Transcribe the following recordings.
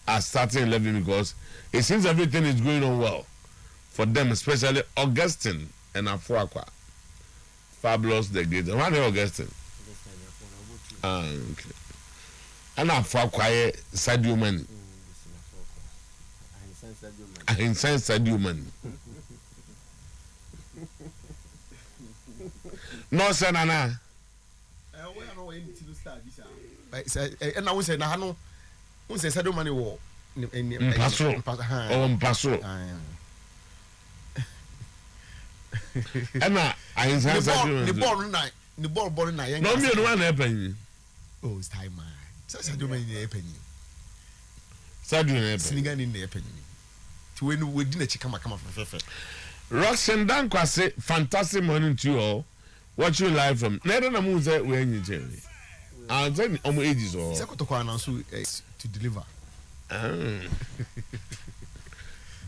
as starting 11 because it seems everything is going on well for them, especially Augustine and Afuakwa. Fabulous the great. What is Augustine? Okay. And Afuakwa Sadio Mane. I inside Sadio Mane. No, sir, Nana. And I was saying, I know. Who says Sadio Mane war? Paso. And I inside the ball night. No, me one happen. Oh, it's time, man. Sadio Mane in the penny. Sadio Senegal in the penny. To when we didn't come from Roxanne Dankwase, fantastic morning to you all. Watch you live from Never Namu say when you tell me. I'll tell you ages or to deliver.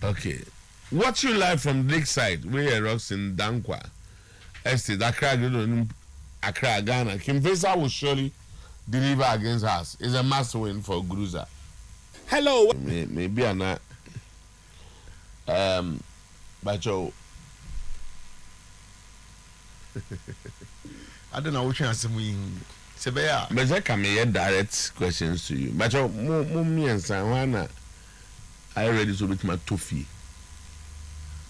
Okay. Watch you live from Lakeside, where Roxanne Dankwa. Estate Accra, Ghana. Kim Faisal will surely deliver against us. It's a must win for Gruza. Hello. Maybe I'm not. But I don't know which answer we say. But I can make direct questions to you. But me and Sanwana, I ready to meet my toffee.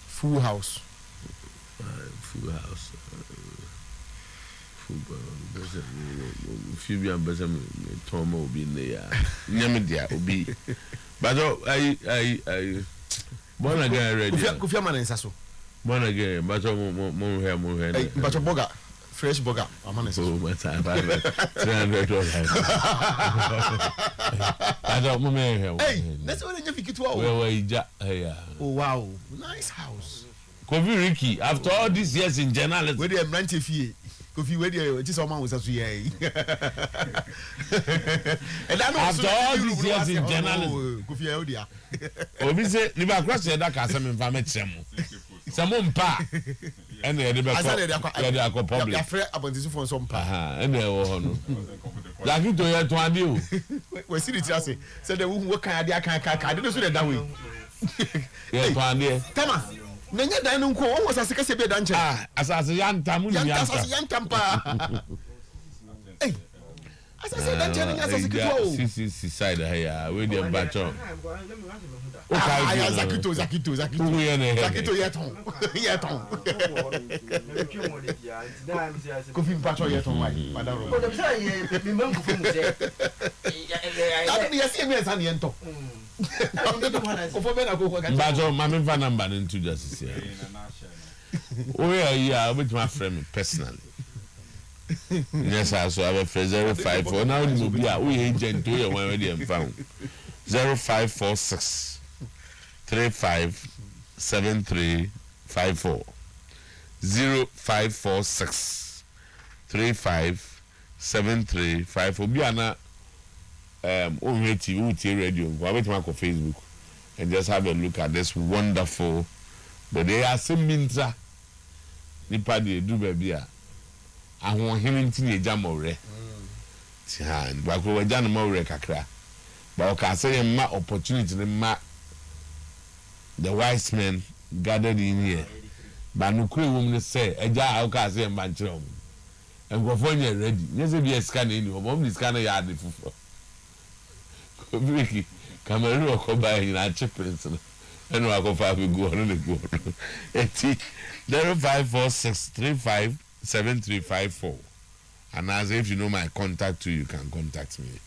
Full house. Full house. Few years better, Tom will be in there. Yamidia will be. But I. Born again ready. Kufia man in Sasso. Born again, but more hair. But burger, fresh burger. I'm on so much time. $300. I don't remember. Hey, that's what you think Oh wow, nice house. Kofi Ricky, after all these years in journalism, where they rent fee. Kofi, where they just someone was a and after all these years in journalism, Kofi Eldia. Obi say, "Niba cross the dark as I'm in family chemo." Some pa, and they public. For some pa, and they were no. Like you to hear to adieu. We see the chassis. So they won't work. I didn't say that way. Yeah, to adieu. Tama. Nenya danu ko won was asika se be danche. Asase yantam ni yantam. Asase yantam pa. Eh. Asase danche ni asase kitwa o. Si side here, we dey bacho. Okay, Zakito. Zakito yeton. Kofi bacho yeton why? Madam. Ko dem say me man kofi mu say. Ya ni yesi me san yento. Bajo, my phone number into just here. Oh yeah, with my friend personally. Yes, I have a 054. Now we agent to you when we found 0546 357354 0546 357354. Biana TV radio. Go to my Facebook and just have a look at this wonderful. But they are some minta. Nipa de do baby a. I want him into the jam already. And but we done more kakra. But I can say ma opportunity ma the wise men gathered in here. But no cool woman say eja how can say mbanchiro. And go for you ready. Yes be scan any mom this scan yard fufu. Vicky, Cameroon or Coba in our chippings, and I go 5 go on the go. 0546357354. And as if you know my contact too, you can contact me.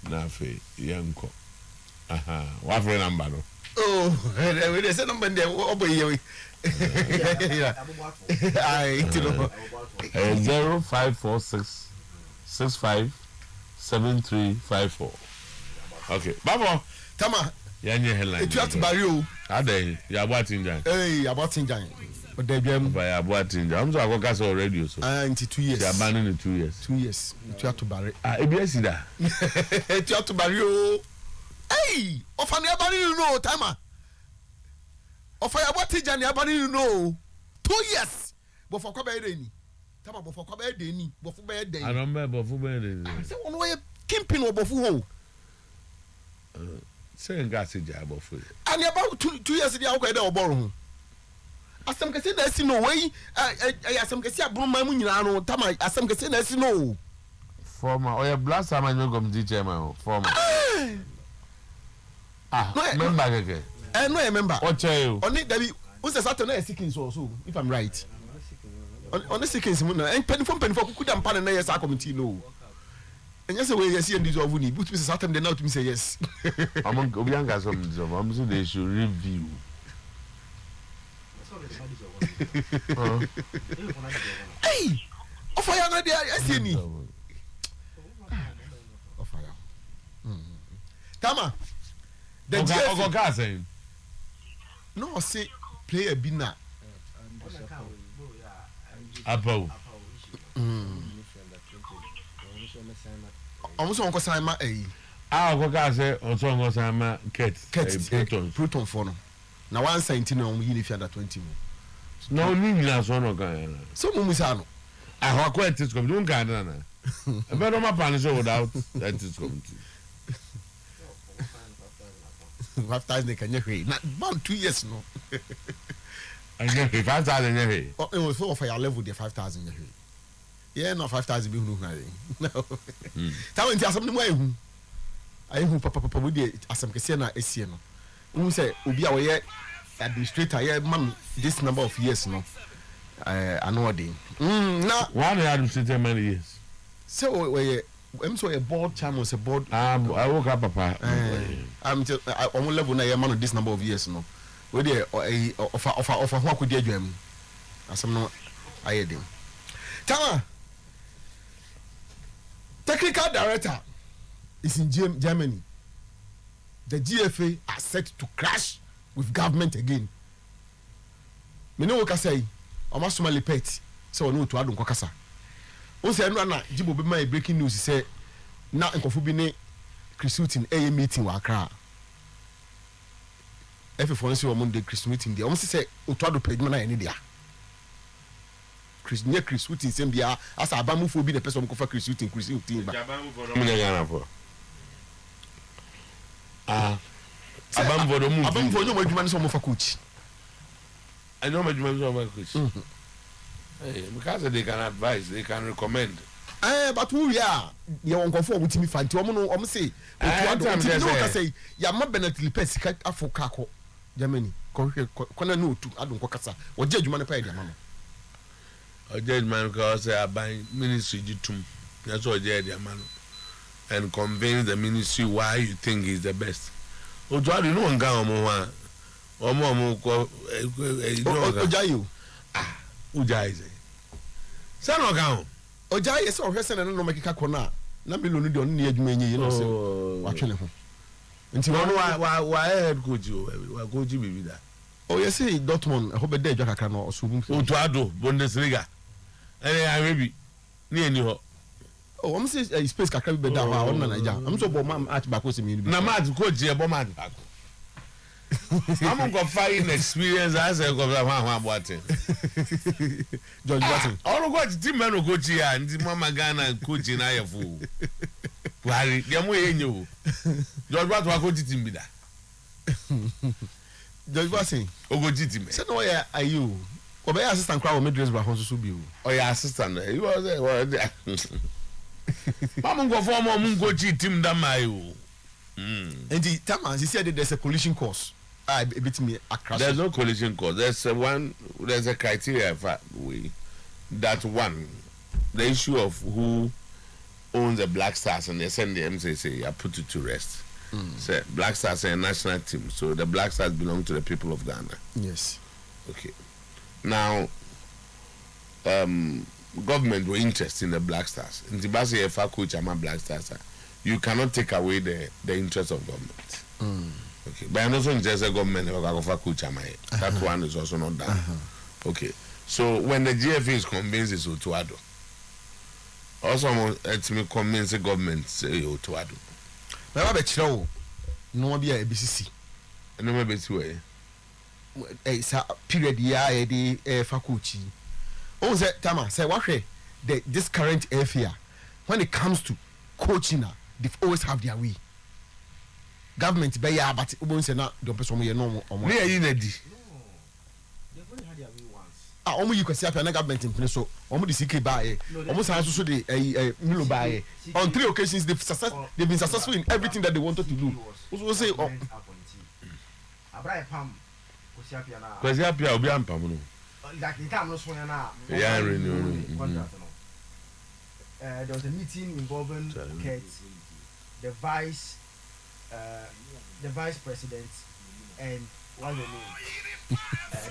Nafe, Yanko. What for number? Oh, they say number there. Oh, boy, I 0546 657354. Okay, Babo. Tama. Yanya headline. It you to barrio. Ade, ya about Tinjan. Hey, about Tinjan. But they be about Tinjan. I'm so I got radio so. Into 2 years. They abandoned in 2 years. 2 years. It you to barrio. ABS da. It you to barrio. Hey, of an abandon you know, Tama. Of about Tinjan abandon you know. 2 years. But for Kobe Deni. Tama but for Kobe Deni. But for Kobe Deni. I remember but for Kobe Deni. Say one way kimping or bofu ho. Saying gas a job of it. And about 2 years ago, I got a borrow. As some can say, there's no way. I some can say, I brought my money on time. As some can say, there's no. Former, or your blast time and you're going to teach him. Former. Remember again. I know, remember. What tell you? On it, what's the Saturday seekings also, if I'm right? On the seekings, and penny for could and pan and yes, I committee no. And yes, away, yes, and these are Woody, but Mr. Saturn, they now to me say yes. Among Obianca, some so they should review. Hey, of fire, no, there, I see any. Of fire. Tama, the GF. No, say, play a binner. Apple. Almost on Cosima A. I'll say, or so was I'm a cat. Proton for no. Now, 117 on Unify under 20. No, need us on a guy. So, Mumisano. I have quite this come to Ghana. A better my panic without that is coming to. 5,000 can you not about 2 years no. And yeah, 5,000 a year. It was 4 for your level, the 5,000 a year. Yeah, no 5,000 be no. Tell me something way. I who papa with the Assam Cassiana Esiano. Who say, Ubi away administrator, yeah, man, this number of years no. I know a day. Now, 1 administrator many years. So, I'm so a board channel was a board. I woke up, papa. I'm just on level now, man, this number of years no. Where they offer what could you do? As I'm not, I had him. Tama, technical director is in Germany. The GFA are set to crash with government again. Me know what I say. Almost my pet. So no to adun kokasa. O say no na Jibo be my breaking news say na nkofo bi ne Christine a meeting wa Accra. Everyone say on the Christmas meeting there. Almost say Otuo Acheampong page na any dia. Christine same dia as abamu fo bi the person ko fa Christine ba. Abamu for no adwuma so mo fa coach. I know my coach. Because they can advise, they can recommend. But who are you on conform with me? Fanti, I'm say, say, Yama Benetli Pesica Afokako, Germany, Kona no to Adon Kokasa, or Judge Manapay, Mamma. Or Judge Man, because I buy ministry jitum. That's what Judge Man and convince the ministry why you think is the best. Oh, do you know one guy or more Ojayu? Ujai. Son of Gown. Ojai is or Hesson and no Makika Kona. Namiluni don't need many, you know. Watching him. Until why head could you? Why could you be that? Oh, yes, Dortmund. I hope a day Jacka or Subum. Otuo Bundesliga. And I may be near you. Oh, I'm saying a space can be down. I'm so bomb at Bacos. Namad coach, a bomb at Baco. I'm going to find experience as a government watching. George Watson. All what team man go here and Mama Ghana and coaching I have fool. Why, you George Watson will go to team with that. George Watson, oh, go to team. So, where are you? Or by assistant crowd, Madras Bahon Subu. Oh, your assistant, you was there. Mama go for more Mungo team than my. And the Tama, he said that there's a collision course. I beat me a crash. There's no collision course. There's a criteria for that one. The issue of who owns the Black Stars and they send the MCC, I put it to rest. So Black Stars are a national team, so the Black Stars belong to the people of Ghana. Yes. Okay. Now, government were interested in the Black Stars. In Tibasi, if I coach, I'm a Black Stars. You cannot take away the interest of government. Okay, but I'm also interested in government. That one is also not done. Okay, so when the GFA is convinced it's Otuo Acheampong, also let me convince the government say Otuo Acheampong. Now I bet you no be a BCC. No me bet you. It's a period year the faculty. Oh, say Tama, say what this current FA when it comes to coaching, they always have their way. government be ya but ubon say na the person ye no omo me yi na di omo yi kwesi afia na government impene so omo the CK buy omo san so the Milo buy on 3 occasions they've been successful in everything that they wanted to do so say abrai pam kwesi apia obi ampam no like the time no so na yeah renew there was a meeting involving Kurt, the vice president, and what's the name?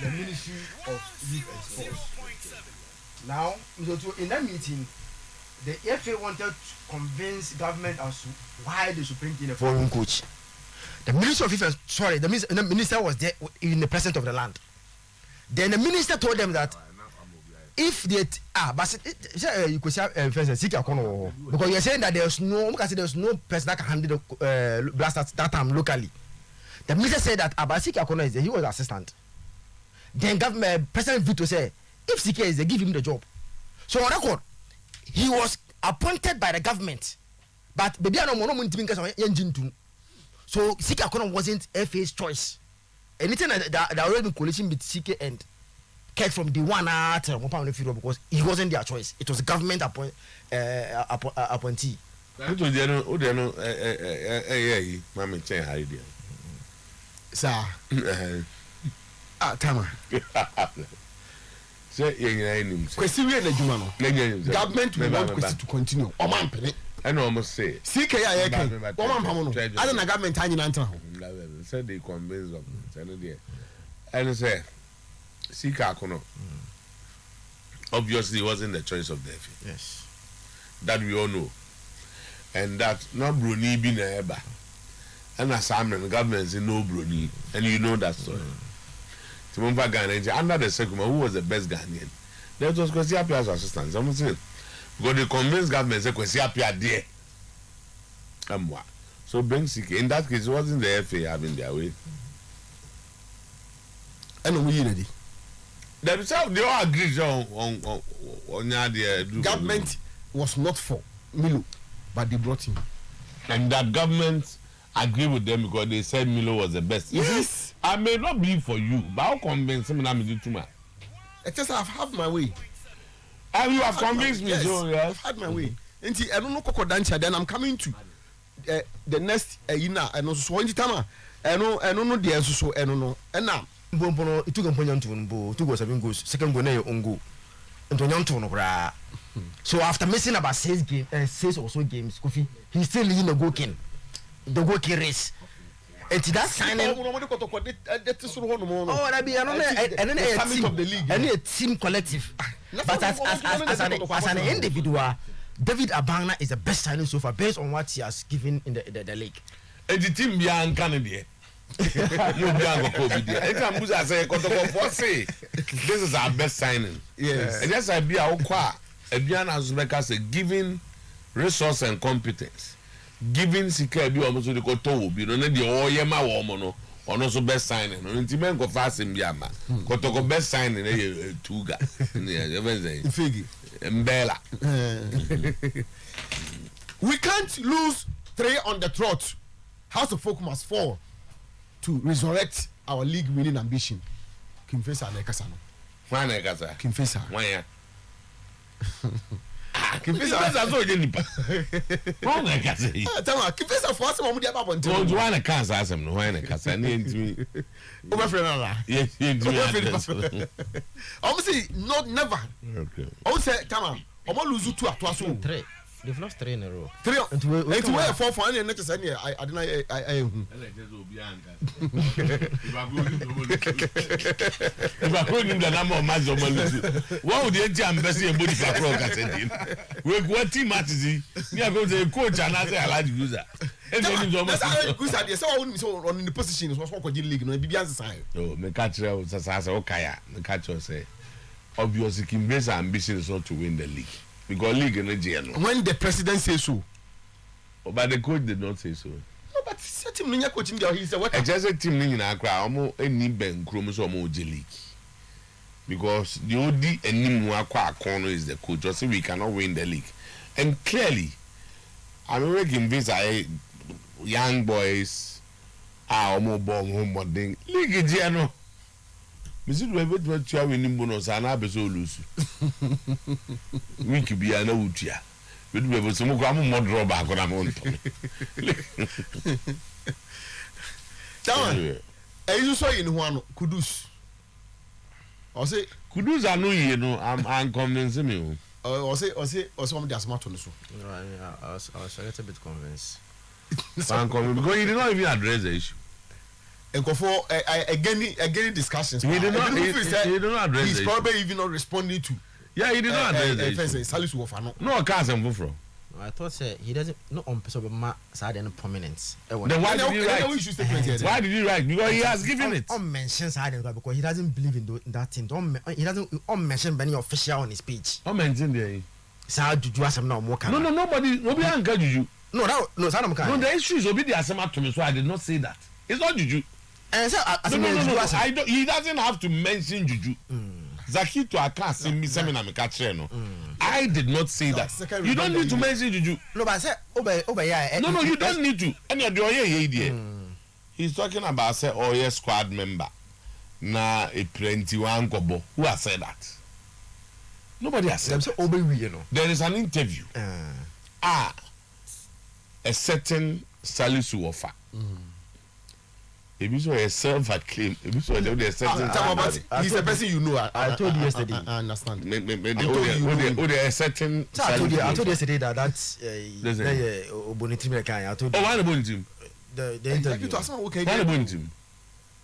The Ministry of Youth and Sports. Now, in that meeting, the FA wanted to convince government as to why they should bring in a foreign coach. The Ministry of Youth and sorry, the minister was there in the presence of the land. Then the minister told them that if they but you could say because you're saying that there's no person that can handle the blast at that time locally. The minister said that Abasiki Akono is there, he was assistant. Then government President Vito said if CK is there, give him the job. So on record, he was appointed by the government, but baby I don't so CK Akono wasn't FA's choice. Anything that already been coalition with CK and Kurt from the one because he wasn't their choice. It was government appointee. Mama Chen idea. Sir. Tama. Say question we na government will want question to continue. Oman pene. I almost say. CK ya can. Oman pamono. I don't na government anyi na ntra ho. Said they convince of it. And say Sika Akono obviously wasn't the choice of the FA. Yes. That we all know. And that no Bruni be eba. And assignment the government say no Bruni. And you know that story. Timumba Ghanaian under the second who was the best Ghanaian? That was Kwesi Apia's assistant. I'm saying because they convinced government say Kwesi Apia there. So bring Sika. In that case, it wasn't the FA having their way. And we ready. Themselves, they all agreed on the government was not for Milo, but they brought him. And that government agreed with them because they said Milo was the best. Yes. I may not be for you, but I'll convince him and I'm too much. It's just I've had my way. And you have convinced me, so yes. I've had my way. And I don't know Coco Dancha, then I'm coming to the next and also so time. I know the answer so I don't know. And now it took a point to go 7 goals, second goal on goal. So after missing about 6 or so games, Kofi, he's still in the goal race. And that signing, that be another team of the league, and a team collective. But as an individual, David Abanga is the best signing so far based on what he has given in the league. And the team beyond Canada. This is our best signing. Yes. And that's idea a giving resource and competence. Giving Sika be almost the koto be no the oyema woman or also best signing. Intimen go fast in Yama. Kotoko best signing tuga. Mbela. We can't lose 3 on the trot. House of Folk must fall to resurrect our league winning ambition. Kimfesa Nekasano. Why Nekasa? Kimfesa. Why? Kimfesa so Jennifer. Why Nekasa? Tama Kimfesa for us mo dia ba bonte. Don't why Nekasa asem no why Nekasa na ntimi. O ma friend ala. Yes, ntimi. Obviously not never. Okay. O say Tama, o mo lose 2 ato so. 3. They've lost 3 in a row. 3. And we 4 for any next say I didn't I if I couldn't the number of matches what would the jam best body for we what team matches me I go to coach and I say I like user and then good idea so on in the position was what league no be answer sign oh me catch say okay me catch say obviously Kimbe's ambition is not to win the league because league in the when the president says so but the coach did not say so. No, but team no coaching there he said what I just say team ni na akra omo eni ben krom so omo je league because the odi enim akwa akono is the coach so we cannot win the league and clearly I'm making this young boys omo bom ho modern league je no misi do be to tua we nim bonus ana be so lose week bia na wutua we do be so mo kwa mo modro ba ko na mo nto Chairman you so in one Kudus or say Kudus anu ye no I'm convincing me or say one dey smart on so No, I was a little bit convinced. I'm convinced because he did not even address the issue. and go for again discussions. He did not address he's the probably even not responding to Yeah, he did not address the issue. Salisu Wofano. No, can't say for. I thought he doesn't not on person but side and prominence. Then why did he write? Why did he write? Because he has given it. On mention side because he doesn't believe in that thing. He doesn't mention any official on his page. On mention there. Sir, do you have some more? No, nobody encourage you. No, the issue is obedi asema to me, so I did not say that. It's not juju. And so No. I don't. He doesn't have to mention juju. Zakito Aka say me seminar me catch no. I did not say that. You don't need to mention juju. No, but I said obey. No, you don't need to. Any of the he's talking about say Oye squad member. Na a plenty one kobo. Who has said that? Nobody has said that. You know. There is an interview. A certain Salisu offer. If you saw a self-acclaimed, if you saw a certain he's the person you know. I told you yesterday. I understand. A certain I told you yesterday that that's Obonitimi Kanye. I told you. Oh, why the Bonitim? The interview. Why the Bonitim?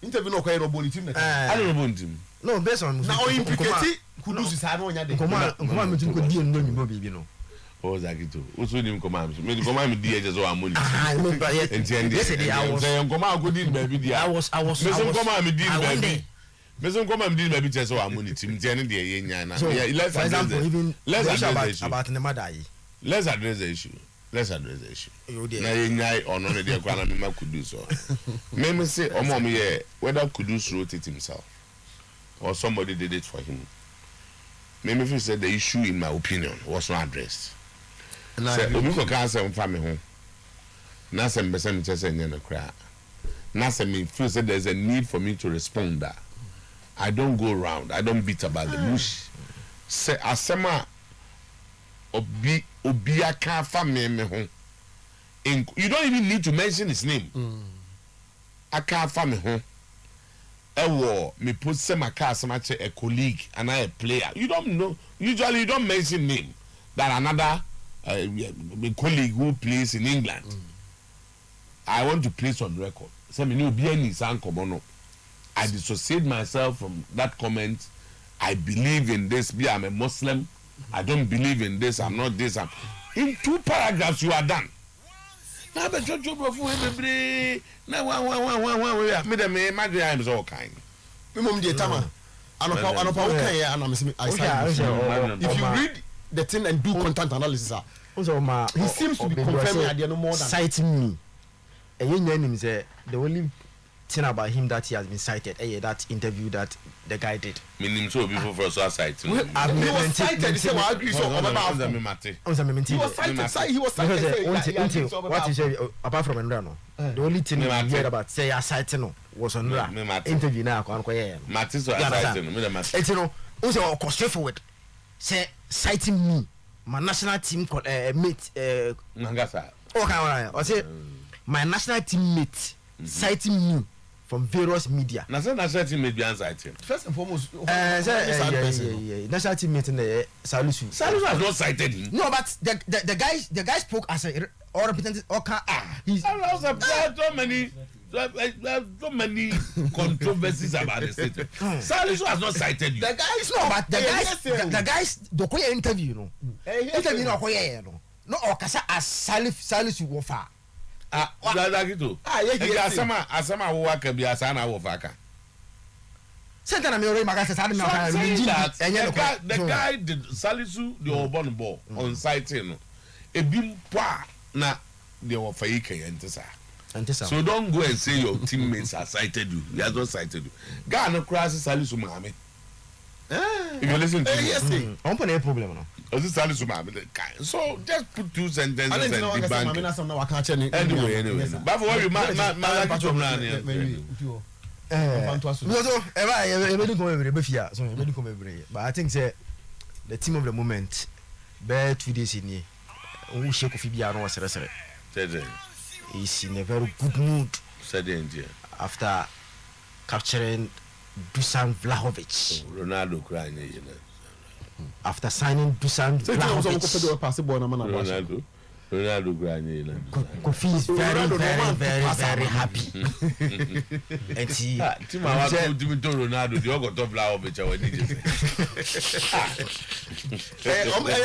Interview no kwere Bonitim. I don't know Bonitim. No, based on now implicate Kudus is having nya de. Nkoma me tun ko di no nyimo bibi no. Oh, Zakito. Also nim command. Me the command me di just so amoni. Yesterday I was saying command go di baby dia. I was me some command me di baby. Me some command me di baby just so amoni tim tiane de ye nya na. Let's address about the mother. Let's address the issue. Na ye nyai ono ne de kwa na me ma Kudus so. Me say omo me ye whether Kudus wrote it himself or somebody did it for him. Me feel said the issue in my opinion was not addressed. Say obi ko kan say mfa me ho. Na say mbese me chese nye no kra. Na say me feel said there's a need for me to respond that. I don't go around. I don't beat about the bush. Say asema obi aka fa me ho. You don't even need to mention his name. Aka fa me ho. Me put some a colleague and a player. You don't know. Usually you don't mention name that another colleague who plays in England. I want to place on record. I dissociate myself from that comment. I believe in this. I'm a Muslim. I don't believe in this. I'm not this. In 2 paragraphs you are done. Now the church before every now one me them imagine I'm so kind. Me mom dey tama. Anopa okay ya and if you read the thing and do content analysis he seems to be confirming idea no more than citing me. And you know him say the only thing about him that he has been cited that interview that the guy did. Meaning so before for so citing. He was cited. He agree so he was cited. What you say apart from Enrano, the only thing you hear about say citing was on interview now. Matis was citing me. It's also straightforward. Say citing me, my national team mate. Nangasa. Okay, I say my national team mate citing me from various media. National team mate be citing. First and foremost, national team mate in the Salisu. Salisu has not cited him. No, but the guy spoke as a or representative. He's so many controversies about the state. Salisu has not cited you. The guys no, but the guys the Koya interview no. Interview no Koya no. No okasa as Salisu wofa. Zakito. Asama wo waka bi asana wo faka. Sentana me ore magasa sa the guy did Salisu the Obon ball on citing no. Ebi pa na they were fake entesa. So don't go and say your teammates have cited you. He has not cited you. Guy no cross Salisu Mohammed. If you listen to yes, me. I'm putting a problem now. So just put two sentences and debunk it. Anyway, Anyway. But for what you man but I think the team of the moment, bear 2 days in here. Who shake of Fibia was is in a very good mood after capturing Dusan Vlahovic. Ronaldo crying, After signing Dusan Vlahovic. Ronaldo crying. Kofi is very happy. And he Ronaldo, the Ogo top Vlahovic,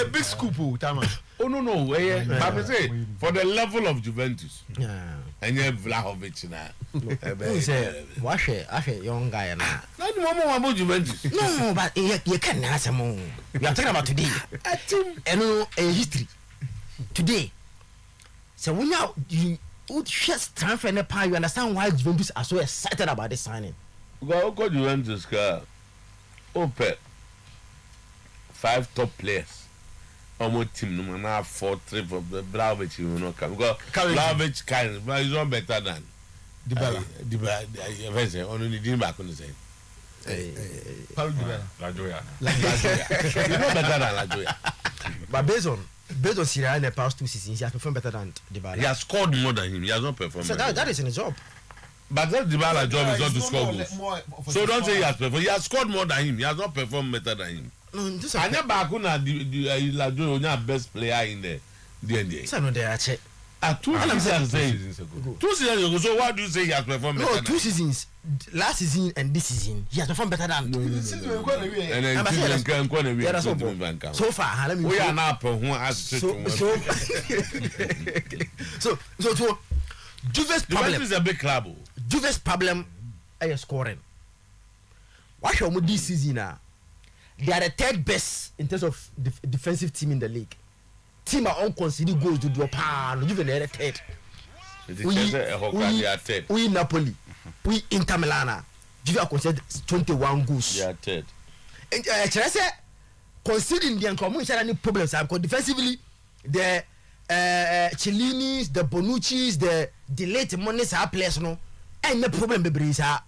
a big scoop, Tama. Oh no, but say for the level of Juventus. yeah. And you have Vlahovic now. Who say wash a young guy now? Not more about Juventus. No, but you can't answer more. We are talking about today. And a history. Today. So when you would just transfer in the pie, you understand why Juventus are so excited about this signing. Go Juventus car. Open 5 top players. Almost team no man 4-3 for Vlahovic you know come. Because Vlahovic can but he's not better than Dybala. Only didn't back on the same. Paulo Dybala. Lajoya. He's not better than Lajoya. But based on Syria in the past 2 seasons, he has performed better than Dybala. He has scored more than him. He has not performed. So that is in his job. But that Dybala's job is not to score goals. So don't say he has performed. He has scored more than him. He has not performed better than him. No, this I never Bakuna Lajoya best player in the DND. is not there. 2 seasons ago. 2 seasons ago. So why do you say he has performed better? No, 2 seasons. Last season and this season, he has performed better than. And then So far, let me. we are now So Juve's problem is a big club. Juve's problem is scoring. What show this season now? They are the 3rd best in terms of defensive team in the league. Team are unconsidered goals to do a pan. Juve are 3rd. We Napoli, we Inter Milan. Juve are considered 21 goals. They are 3rd. And considering the uncommon any problems, because defensively the Cellinis, the Bonucci's, the late Moniz are players no, and the problem be brisa.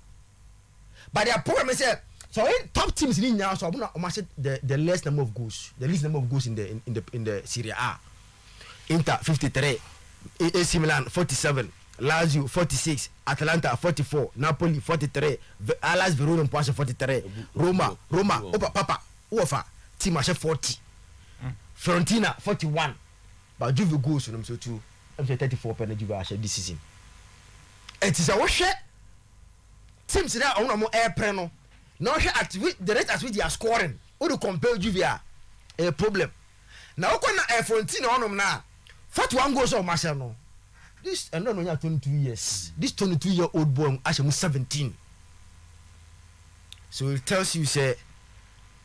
But their problem is so in top teams in now, so I'm not the least number of goals, the least number of goals in the Serie A. Inter 53, AC Milan 47, Lazio 46, Atalanta 44, Napoli 43, Alas Verona 43, Roma, Opa Papa, Uefa team 40, Fiorentina 41. But Juve goes to them so too. I'm saying 34 penalty Juve this season. It is a wash. Teams that are on more air preno. Now at the rate at which they are scoring, or to compare Juve a problem. Now when Fiorentina on them now, 41 goals on Marcelo. This and no 22 years. This 22-year-old boy actually 17. So it tells you say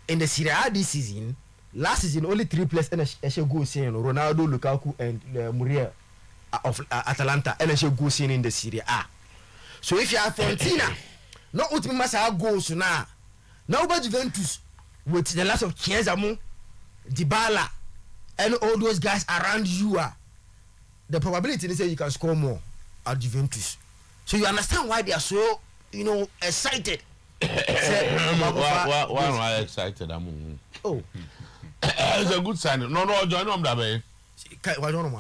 in the Serie A this season. Last season only 3 players and a goal saying Ronaldo, Lukaku, and Muriel of Atalanta and a goal saying in the Serie A. So if you have Fiorentina, not ultimate massa goals now. Now about Juventus with the last of Chiesa, Dybala, and all those guys around you the probability is that you can score more at Juventus. So you understand why they are so excited. Why am I excited? Oh. It's a good sign. No, join them that way. Why don't know?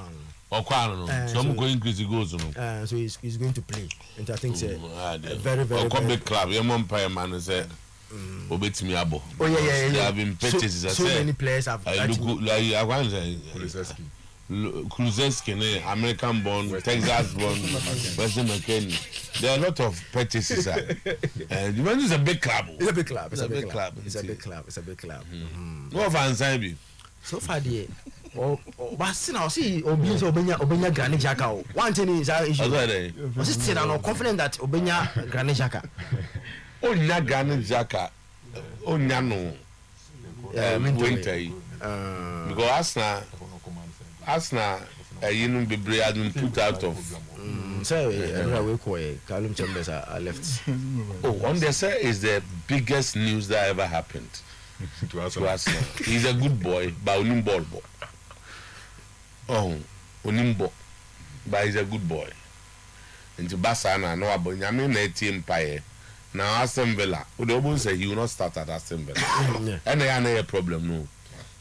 So I'm going to increase the goals. So he's going to play. And I think it's a very big club. Your mom pay man said, "Obey me, abo." Oh yeah. There have been purchases. So many players have. I want to say, Kulusevski, American born, Texas born, Western McKinney. There are a lot of purchases. Juventus is a big club. It's a big club. It's a big club. It's a big club. No fancy. So far, the but see, Obenya Granit Xhaka. One thing is our issue. Was it still not confident that Obenya Granit Xhaka? Onya Granit Xhaka. Onya no. Winter. Because Arsenal, Bebre has been put out of. So, Callum Chambers are left. Oh, on the side is the biggest news that ever happened. to Arsenal. He's a good boy, but Onimbo. Oh, Onimbo, but he's a good boy. Into Basana, no, but Yamin team pie. Now Aston Villa, the Obo say he will not start at Aston Villa. And they are no problem, no.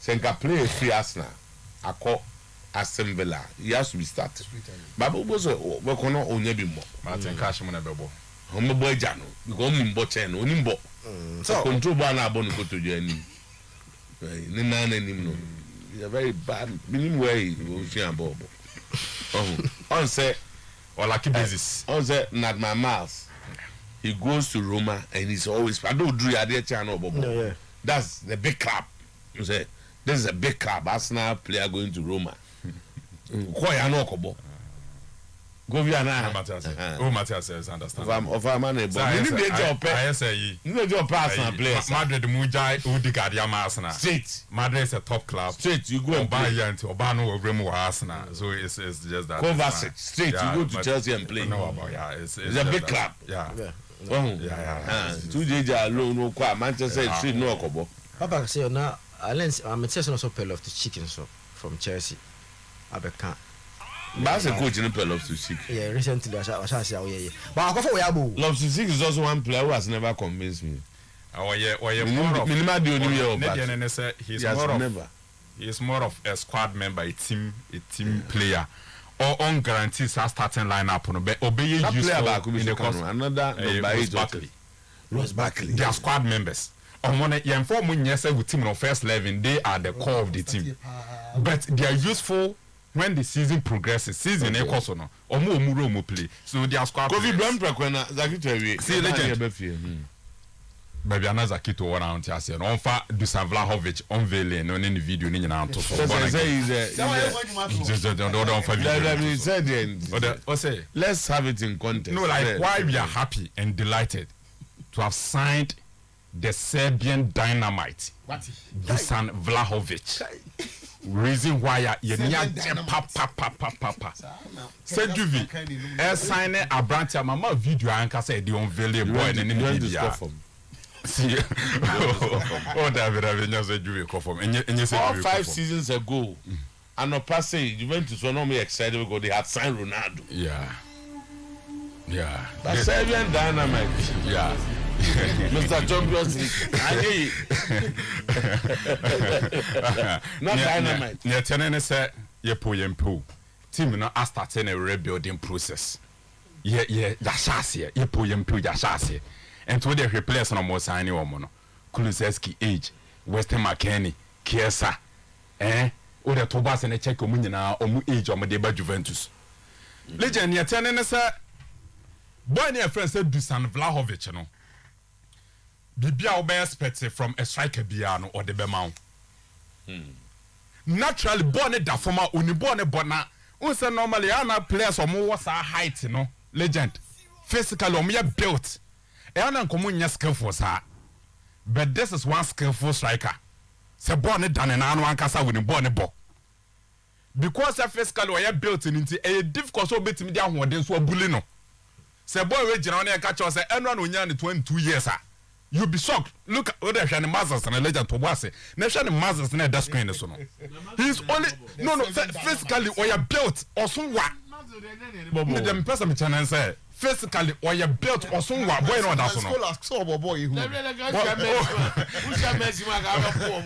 Senka play free Arsenal. I call Aston Villa. He has to be started. But Obo say, we cannot only be more. Martin Cash Monabebo. Homo boy Jano, because Onimbo Chen, Onimbo. So control Bana Bonico to Jenny. Nana no. He's a very bad minimum way. Bobo. On say, or lucky basis. On say, not my mouth. He goes to Roma and he's always. I don't do your channel, Bobo. No, yeah. That's the big club. You say, this is a big club. Arsenal player going to Roma. Quite an okobo. Go via now. Matthias says, understand. Of our money, but you need your job. I say, you need your personal players. Madrid Mujai Udigadia Arsenal. Straight. Madrid is a top club. Straight, you go and buy play. Into Obano or Remo Arsenal. So it's just that. Kovacic. Straight, Yeah, you go to Chelsea and play. No, about It's a big club. Yeah. Yeah. 2 days alone, no qua. Manchester City, no okobo. Papa say now, I'm a person also pay off the chicken so from Chelsea. I can't. But a coach in the play loves to seek. Yeah, recently I say, oh yeah. But I go for Yabo. Loves to seek is also one player who has never convinced me. Oh yeah, more of. He's more of a squad member, a team player, or on guarantees our starting lineup. Obey useful in the course. Another Ross Barkley. They are squad members. On one inform when you say with team on first 11, they are the core of the team. But they are useful when the season progresses. Season equals or no. Or more play. So they are squad Kofi players. Bremprek Zakitari. See legend. Maybe another Zakito one out here. Say on fa Dusan Vlahovic unveiling on any video ni na to. Say let's have it in context. No, like why we are happy and delighted to have signed the Serbian dynamite Dusan Vlahovic. Reason why you papa. Said Juvi, sign a branch of mama video and say the unveiling boy and in media. See, oh, David, I've just said Juvi conform. And you said 5 seasons ago, and on passing, Juventus were not me excited because they had signed Ronaldo. Yeah. But Serbian dynamite. Yeah. Mr. Champions League. Not dynamite. Yeah, Tenene said, you pull and pull. Team no are starting a rebuilding process. Yeah, that's here. You pull and pull, that's here. And to the replace no more signing or mono. Kulusevski age, Weston McKennie, Kiesa, or the Tobas and a check omunina or age or Madeba Juventus. Legend, yeah, Tenene said, boy, near friend said Dusan Vlahovic, no. Bibia obe expect from a striker biano or the bemount. Naturally born da former uniborn bona. Unse normally ana players or more was our height, no legend. Physically or mere built. Ana common skillful sir. But this is one skillful striker. Se born done and one casa with born bo. Because a physically or built into a difficult so bit me down one day so bulino. Se boy we generally catch us and run on 22 years. You'll be shocked. Look at the Shani Masters and a legend to Wase. Nation Masters and a desk screen. He's only no physically or you're built or somewhat. The person can say physically or you're built or somewhat. Boy, no, that's no. Boy, who?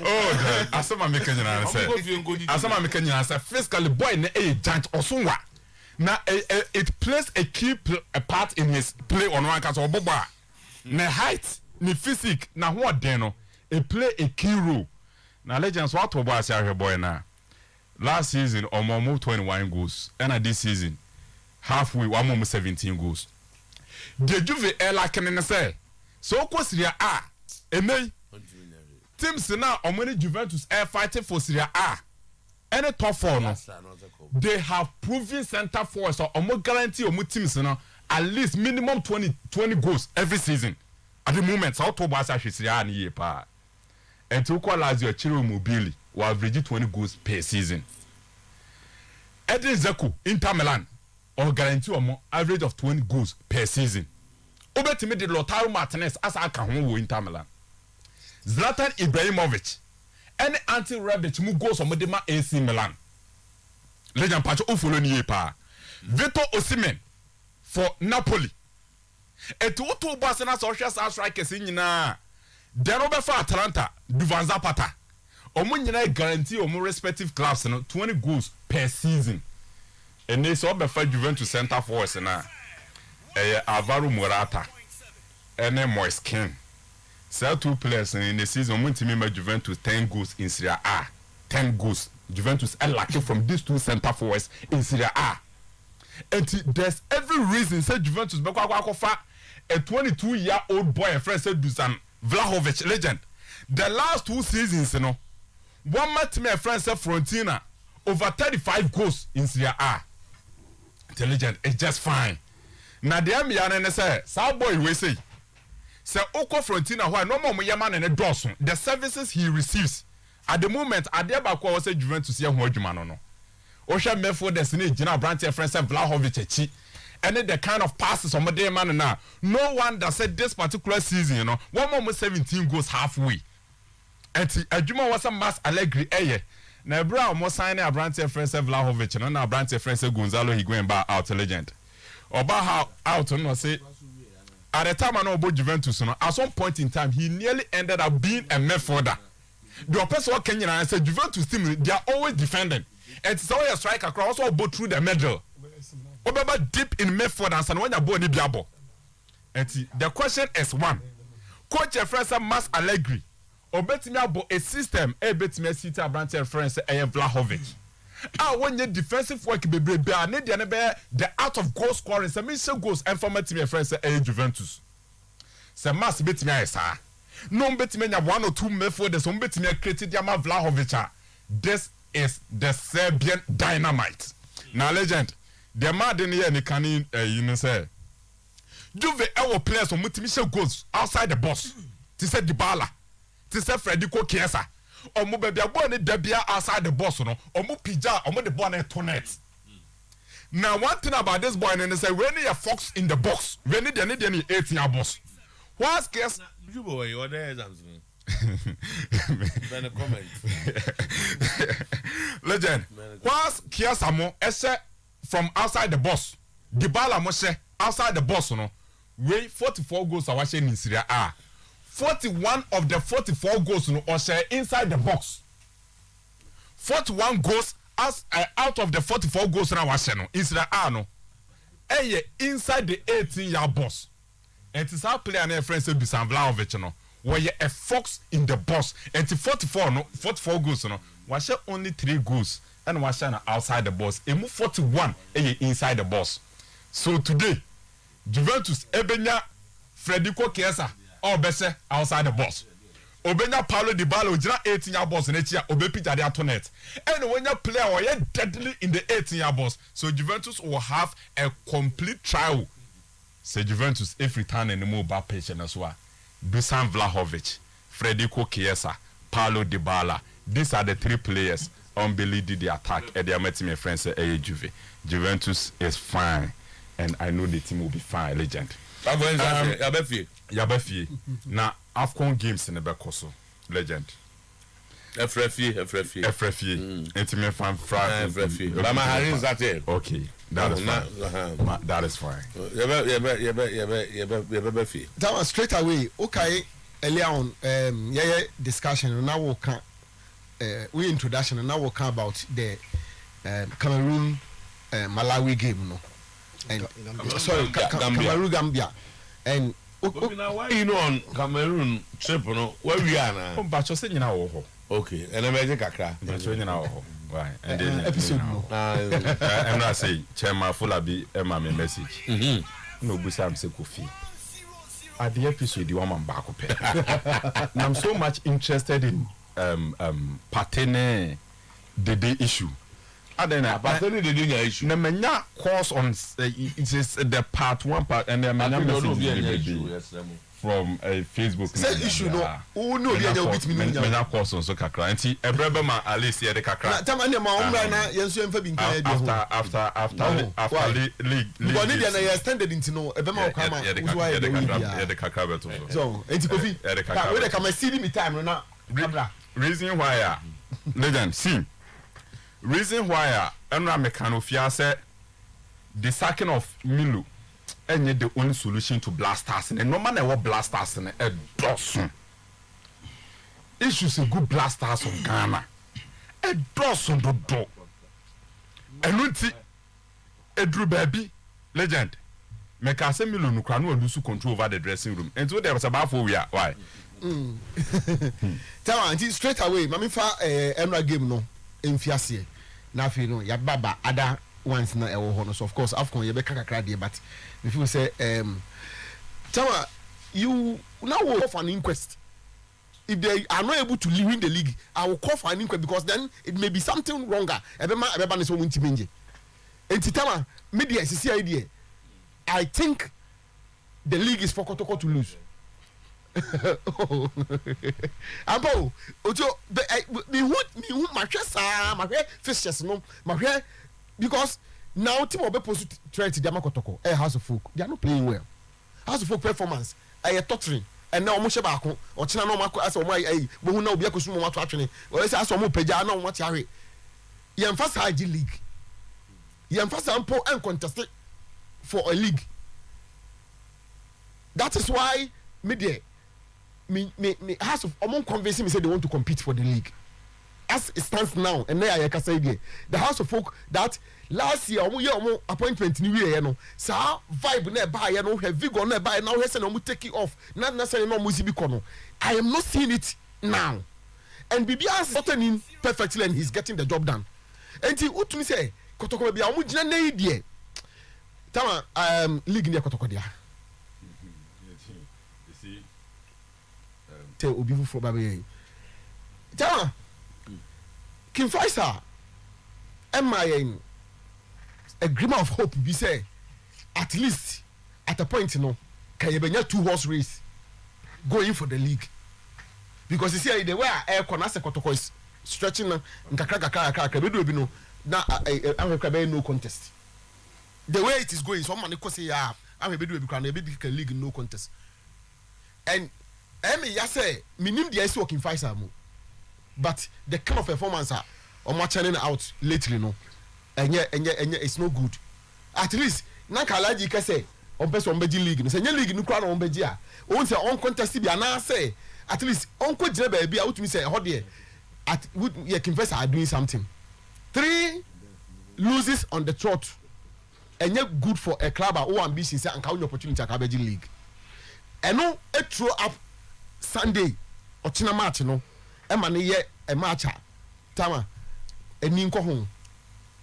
Oh, as some American answer. As some American answer, physically boy in a giant or somewhat. Now it plays a key part in his play on one cast or boba. Na height. Ni physique na what deno it play a key role. Now legends what to boy say boy na last season move 21 goals and this season halfway one 17 goals. The Juve like in say so ko Serie A emei teams now many Juventus are fighting for Serie A any top four no they have proven center forwards so guarantee teams now at least minimum 20 goals every season. At the moment, South Tobas actually are near par. And to call as your Chiro Mobili, will average 20 goals per season. Edin Dzeko, Inter Milan, or guarantee a more average of 20 goals per season. Over to me, the Lautaro Martinez as I can home Inter Milan. Zlatan Ibrahimovic any Ante Rebic mu goals on Modema AC Milan. Legend Pacho Ufolo ni pa. Victor Osimhen for Napoli. Etu otu Barcelona social strikers nyina. Denobe for Atalanta, Duvan Zapata. Omo nyina guarantee omo respective clubs no 20 goals per season. And they saw be for Juventus center forward na. Alvaro Morata and Moise Kean. Sell 2 players in the season when team member Juventus 10 goals in Serie A. 10 goals. Juventus are lucky from these 2 center forwards in Serie A. And there's every reason say Juventus be kwa a 22-year-old boy and friend said Dusan Vlahovic legend. The last 2 seasons, you know, one match my friend said Frontina over 35 goals in Serie A. The legend is just fine. Now the Amiana say, "Sir boy we say." Sir Oko Frontina, why no more yaman and a dozen. The services he receives at the moment, I dare back was a Juventus here, no. Osha Mefo Destiny, Gina Brandt, friend said Vlahovic, and then the kind of passes on my day man now. No one that said this particular season, you know, 1 moment 17 goes halfway. And a Juma was a mass Allegri, eh? Now, Brown was signing a Brandt, friend said Vlahovic, and now Brandt, friend said Gonzalo, he going back out legend. Or about how out, no say. At the time I know about Juventus, at some point in time, he nearly ended up being a midfielder. The person what Kenyan and said Juventus team, they are always defending. And it's always a striker across or go through the middle. Or deep in midfield and when you're born in Biabo. And the question is one. Coach Efresa Mas Allegri, or bet me about a system, a bet me a city branch and friends, a Vlahovic. When your defensive work be the out of goal scoring, some goals and for my team friends say Juventus. Some must bet me sir. No bet me 1 or 2 midfielders, some bet me created Yama Vlahovic. This is the Serbian dynamite. Now legend, the man didn't hear any can you know say. Juve our players on multiple goals outside the box. To say Dybala, to say Federico Chiesa. Or mo be born debia outside the box, no, or mo pija, or mo the born to net. Now, one thing about this boy, and they say, when you fox in the box, when you need any 18 boss. What's guess? You boy, you're there, Legend. What's Kiasamo, Esse from outside the box? Dybala Moshe outside the box, no. Way 44 goals are watching in Serie A. 41 of the 44 goals no share inside the box. 41 goals as out of the 44 goals na wa no Israel no. Inside the 18-yard box. And it's our player and friend say Dusan Vlahovic no. Where a fox in the box. And 44 goals no. Wa share only 3 goals and wa share outside the box. And 41 inside the box. So today Juventus ebenya Federico Chiesa or better outside the box. Obenya Paulo Dybala ojina 18-yard box na chia obepita de atonet. And when you player or you deadly in the 18-yard box, so Juventus will have a complete trial. Say Juventus if return any more back patient as well. Dusan Vlahovic, Federico Chiesa, Paulo Dybala. These are the 3 players on Billy did the attack. And they are meeting my friends say Juve. Juventus is fine, and I know the team will be fine. Legend. Yabefie. Now AFCON games in the Bekoso. Legend. Efrefie. It's me fan Friday. Efrefie. But my Harry is that it. Okay. That is fine. That is fine. Yabefie. That was straight away. Okay. Earlier on, discussion and now we'll come. We introduction and now we'll come about the Cameroon Malawi game, no. And sorry, Cameroon Gambia. And why you know on Cameroon trip, no? Where we are now? But you're saying now, okay. And I'm making a crack. But you're now, why? And then episode. I'm not saying Chairman Fulabi Emma message. No, but I'm saying Kofi. At the episode, you want my back up. I'm so much interested in partner the day issue. Adena, but then they didn't issue. Na menya course on it is the part 1 part and then menya message from Facebook. Say issue no. Who know the other bit me menya course on so kakra. Nti ebrebe ma Alice here the kakra. Tama ne ma umra na yenso emfa bi nkan after league. Because they na extended into no ebe ma okama. The kakra beto. So, enti Kofi. We dey come see me time na. Reason why legend see. Reason why Enra Mekano fear said the sacking of Milu and the only solution to blasters and no man ever blasters and a dozen. Issues a good blasters of Ghana. A dozen do do. And Lunti a Drew baby legend. Mekase Milu no crano and lose control over the dressing room. And so there was about 4 years. Why? Tell me straight away, Mammy fa Enra game no in Fiasie. Na fe no ya baba other ones na ewo ho no so of course afcon ye be kakakra dey but if you say Tama you now will call for an inquest if they are not able to win the league. I will call for an inquest because then it may be something wronger ebema ne so won timenje enti Tama media is idea. I think the league is for Kotoko to lose. Ampo Otuo me hu mahwe fishes no mahwe because now team obe post threat the Kotoko House of Folk they are not playing well. House of Folk performance tottering and now omo sheba ako ochina na omo asa omo we hu na obi akosu mo mato atwene o say asa omo pagya na omo tiare ye emphasize IG league ye emphasize ampo and contest for a league. That is why media me has of among convincing me say they want to compete for the league as it stands now. And there I can say the House of Folk that last year omo appointment ni we no sa vibe na buy no have vigor na buy now he say no take it off not necessarily no music kono. I am not seeing it now and Bibi has gotten in perfectly and he's getting the job done. And he utumi say Kotoko bia omo gina na idie Tama league ni Kotoko dia tell Obi for Baby. Tama King Faisal MIN a glimmer of hope we say at least at a point you know can you be 2-horse race going for the league because you see the way air Konase Kotoko is stretching nkaka be do be no na Africa be no contest the way it is going someone go say yeah Africa be do be can league no contest and ya say minim the is working Faisal mo but the kind of performance are churning out lately no and it's no good at least na Kalaji ka say on person beji league no say league no kwa na on beji a on say on contest bi na say at least on ko jira ba bi a utumi say ho de at you can first are doing something 3 loses on the trot and good for a club who ambition say anka win opportunity at beji league and no a throw up Sunday ochina match no e ma ne ye e match Tama eni nko ho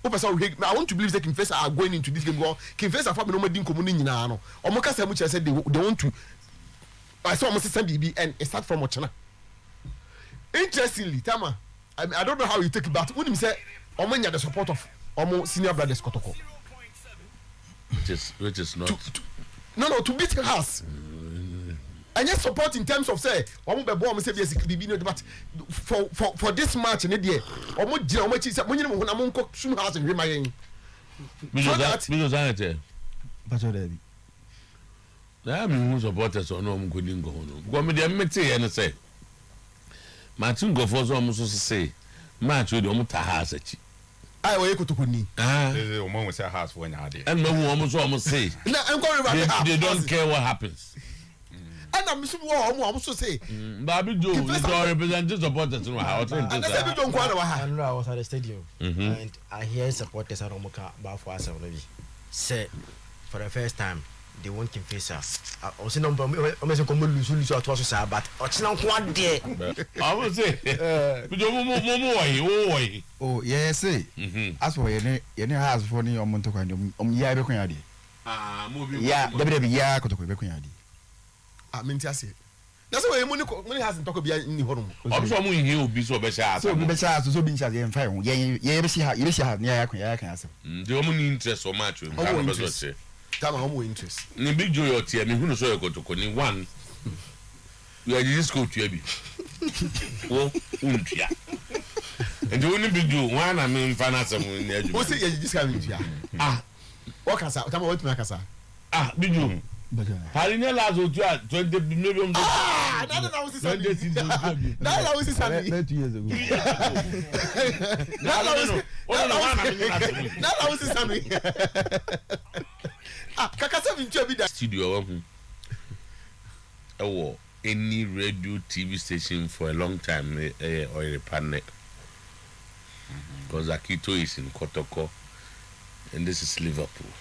opesa I want to believe that King Faisal are going into this game because King Faisal for me no ma din komu ni nyina no omo ka say mu chere say they want to I saw almost send BB and it start from ochina. Interestingly Tama I don't know how you take it but when him say omo nya the support of omo senior brothers Kotoko which is not no to beat us. And yes, support in terms of say, omo be born say BB no but for this match in there, omo jina omo chi say mo nyina mo na mo nko sum house in remayen. Because I tell. But already. Na me who supporters on omo go dingo no. Go me dey mete here no say. Martin go for so omo so say match we dey omo ta house achi. Ai we Kotoko ni. Omo say house for nya dey. And no omo so omo say. They don't care what happens. And I'm so warm, so say. Baby Joe, you don't represent the supporters. I know I was at the stadium and I hear supporters at Omoka Bafo Asa say for the first time they won't King Faisal. I was in number almost come lose at was but Ochina one day. I will say, oh, yes, say. As for your house for your Montoka, yeah, Kotoko Bequinadi. I mean, I say, That's why money hasn't talked about in the home. Also, I'm here will be so better. So we better so be charged and fine. Yeah, see how you see how near I can answer. The woman interest so much. Time I'm more interest. Ni big joy or tear me who so you go to Koni one. You are just go to Ebi. Oh, untia. And the only big do one I mean finance in the edge. What's it you just having here? What can I say? Time what make us? Big do. Harina Lazo 20 million. That was his 20 Sunday. 30 years ago. That was his Sunday. Kakasa vincho bi da studio any radio TV station for a long time or a partner. Because Akito is in Kotoko and this is Liverpool.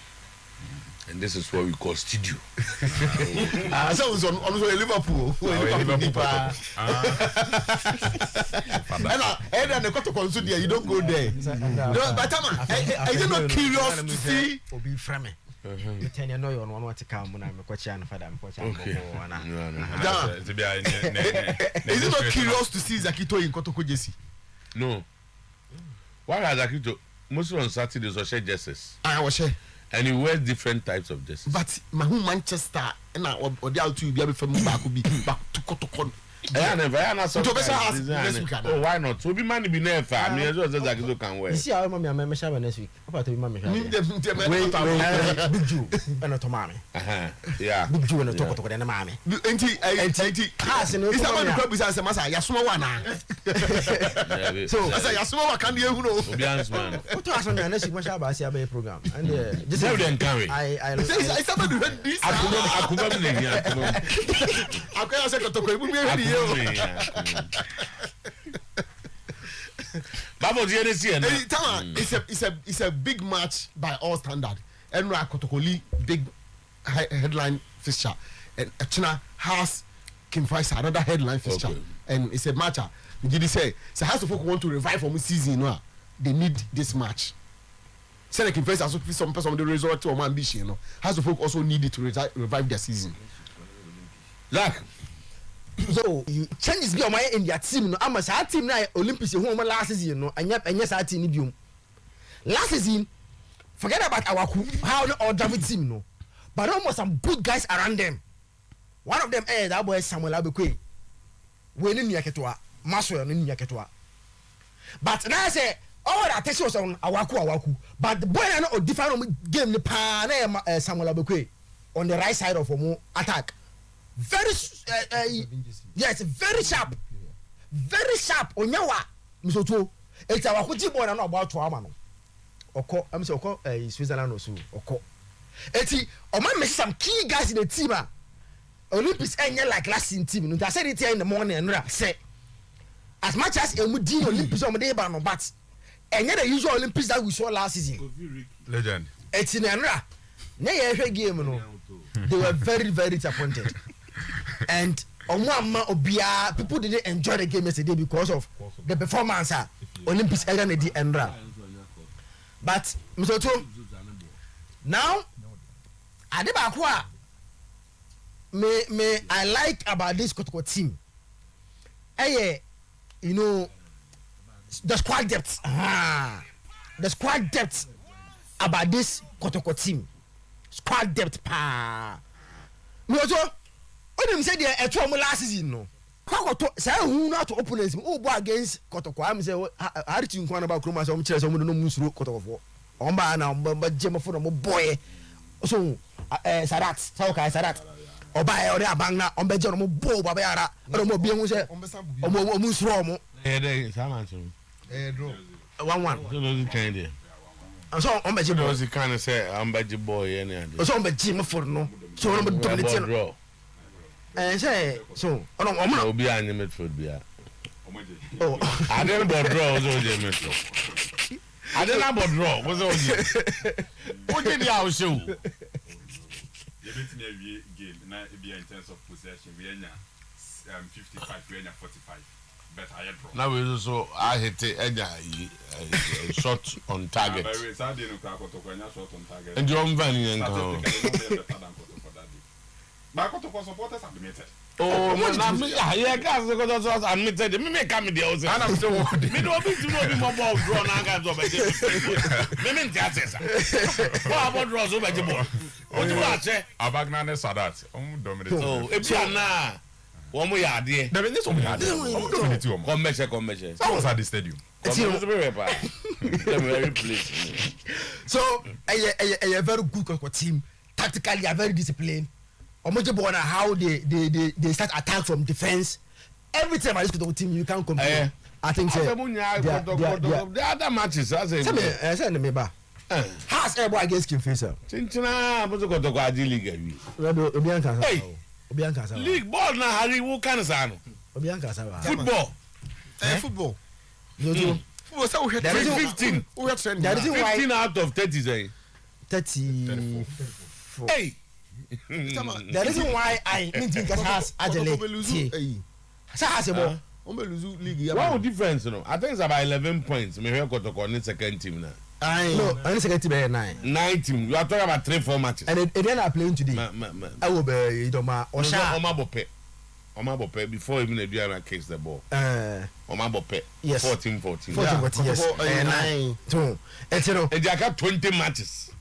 And this is what we call studio. So was on Liverpool. And the Kotoko studio, you don't go there. No, but are you not curious to see? Obi frame. You tell you know you want what to come when I'm a and for them. Is it not curious to see Zakito in Kotoko Jesse? No. Why are Zakito? Mostly on Saturdays or share dresses. I was share. And he wears different types of dresses. But my home Manchester and I or the out to be able to back to Kotoko. Yeah, never. Oh, why not? So be money be never. I mean, as well as Zakito can wear. You see how mommy and share next week. About to be mommy. Big Jew and to mommy. Yeah. Big Jew and talk to the mommy. Cars and it's about the club is as a massa. Yasuma wana. So as a Yasuma can you know? Man. What was on the next week? I see a program. And just how they carry. I started to read this. I can't say to it's a big match by all standard. Enra Kotokoli big headline fixture, and Echina has Kim Faisal another headline fixture, and it's a matcher. Did say so? Has the folk want to revive from season? No, they need this match. Say Kim Faisal also some person of the result to my ambition. You know, has the folk also need it to revive their season. Zach. So you changes be on my in their team no am say team na Olympics who last season no anya sa team ni biom last season forget about our how the other team no but almost some good guys around them. One of them that boy Samuel Abekwe we ni yaketwa maso ni yaketwa but now say all that attention was on awaku but the boy na different game ni pa na Samuel Abekwe on the right side of attack. Very yes, very sharp onyawa misoto it's our kuti boy na no about to amano oko am say oko Switzerland also oko eti o man miss some key guys in the team Olympics enya like last in team no I said it here in the morning and say as much as emudi Olympics o dey ba no but enya the usual Olympics that we saw last season legend eti na nra na ye hwe game no they were very very disappointed. And obia people didn't enjoy the game yesterday because of the performance Olympics era na di enra. But Mr. now adeba a me I like about this Kotoko team. You know the squad depth. The squad depth about this Kotoko team. Squad depth pa. Mr. When say they a last season no. Kwakoto say who not to opponents who go against Kotoko am say ariti nkwan about kroma say omkire say omo no musuro Kotoko. Omba na omba jema fo no boy. So Sadat, Sadat. Oba e ore abang na omba je no bo baba yara. Oro mo bia hu say omo musuro omo. Dey saman so. Draw. 1-1. So no kind there. So omba je boy kind of say omba je boy any. So omba je mo for no. So no dominate. Say so ono obi anya midfield bia. Oh, I didn't draw so je midfield. I didn't draw was on. What did you show? You bet me game na be in terms of possession we anya 55 we anya 45 but I draw. Now we also I hit anya shot on target. Very sad no kwa Kotoko anya shot on target. And you on van in But Kotoko supporters admitted. Oh, yeah, guys, because admitted. Me come the house. And I'm still Me don't be to know be more ball draw na guys over there. Me theatre. What about draws over the ball? What do you say? Abagnane Sadat. Dominate. Oh, Ebiana. One more yard there. There is some yard. Dominate you. Commercial. I was at the stadium. Very place. So, a very good team. Tactically, are very disciplined. Omoje how they start attack from defense. Every time I look at the team, you can't compare. I think so. The other matches, I say. Send me back. Has everybody against King Faisal? Tintina, but go to Guadi League. Hey, league ball na Harry Wukansan. Football. Football. Football, so we had 15. We had 15 out of 30, say. 34. Hey. The reason why I need to get has Adelaide. Has a ball. What difference, no? I think it's about 11 points. Me here Kotoko in second team now. No, only second team 9. 9 team. You are talking about 3-4 matches. And then I playing today. I will be Idoma Osha. Oma Bope before even the Diana kicks the ball. Oma Bope. Yes. 14. 14, yes. 9. 2. And you know. And they got 20 matches.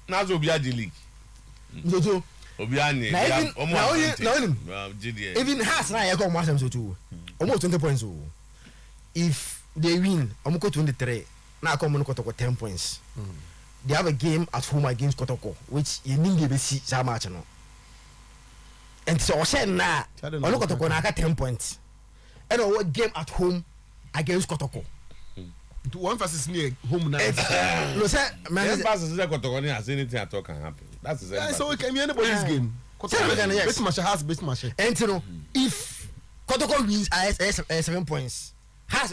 Now so be a league. So Obiani. Even has na I come match them so too. Almost 20 points. If they win, I'm go 23. Now come on Kotoko 10 points. They have a game at home against Kotoko, which you need to see so much no. And so say na on Kotoko na 10 points. And a game at home against Kotoko. One versus near home now. No sir, man versus Kotoko has anything at all can happen. That's the same. So we can be anybody's game. Best match has best match. And you know, if Kotoko wins 7 points. Has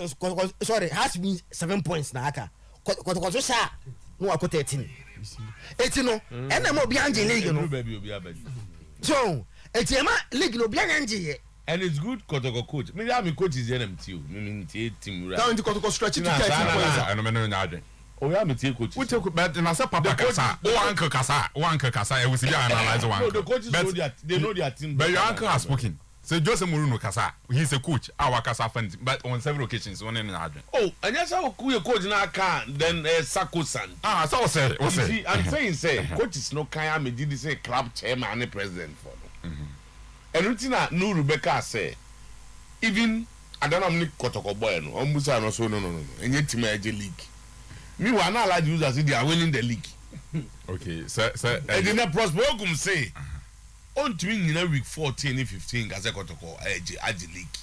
wins 7 points na aka. Kotoko so sha no akọ 13. Eti no, and am obi anje league no. So, eti ema league no obi anje. And it's good Kotoko coach. Me am coach is NMT. Me team right. Down the Kotoko stretch to 13 points. I no me no nyade. Oh yeah, me take coach. We take but na say papa kasa. O uncle kasa. E we see analyze one. No, the coaches know that they know their team. But your uncle has spoken. So Jose Mourinho kasa. He's a coach. Our kasa friend, but on several occasions one in Adrian. Oh, and yes, how coach na can then Sako-san. So say. See, I'm saying say coaches no kaya me did say club chairman and president for no. And Rutina no Rebecca say even I don't know Kotoko boy no. Ombusa no so no. And yet team league. Me we are not allowed to use as if they are winning the league. Okay, so and then Prosper say on to win in week 14 and 15 Kotoko league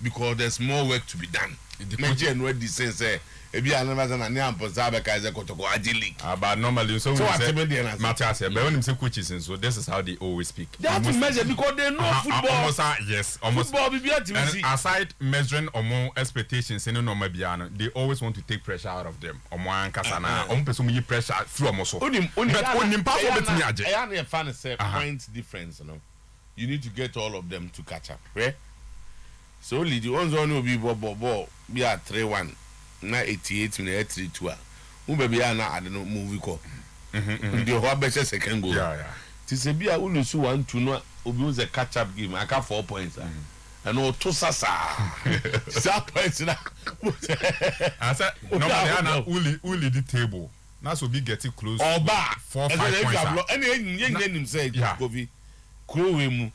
because there's more work to be done. Major and what this say if you are never an Ampozabe Kaiser Kotoko league. But normally so Matthias, but when him say coaches and so this is how they always speak. They have to measure because they know football. Almost. Football and aside measuring more expectations in no Biano, they always want to take pressure out of them. Omo Kasana, person you pressure through almost. But on part of it, I am a fan of points difference, you know. You need to get all of them to catch up, right? So only the ones on will be ball be at 3-1. Na 88 minutes 3-2. Baby na I don't know movie call. The whole best second goal. Yeah. Tise bia ulusu 1-2 no obi was a catch up game. I got 4 points. And no to sasa. Sa points na. I said normally na uli the table. Na so be getting close. Oba 4-5 points. Any yen say Kofi. Krowe mu.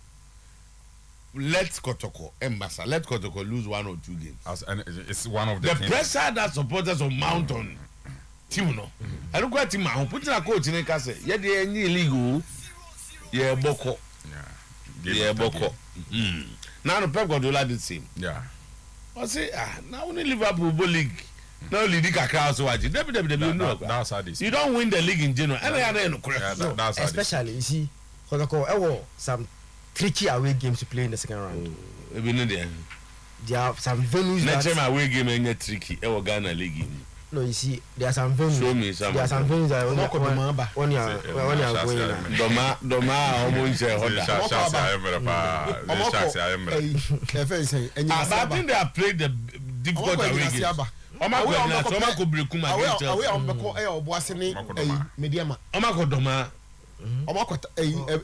Let Kotoko Embasa. Let Kotoko lose 1 or 2 games. And it's one of the pressure that supporters of Mountain team no. I don't quite team. I'm putting a coach in a case. Yeah, they are illegal. Yeah, Boko. Yeah, Boko. Now the Pep Guardiola did same. Yeah. I say now only Liverpool league. Now league Kakao so watch. That's how this. You don't win the league in general. That's especially you see Kotoko some tricky away games to play in the second round. There are some venues that away game ain't tricky. Ghana league. No, you see, there are some venues. Show me some. There are some venues that when you are going. Doma, almost I think they have played the difficult away games. Omako Doma. Omakota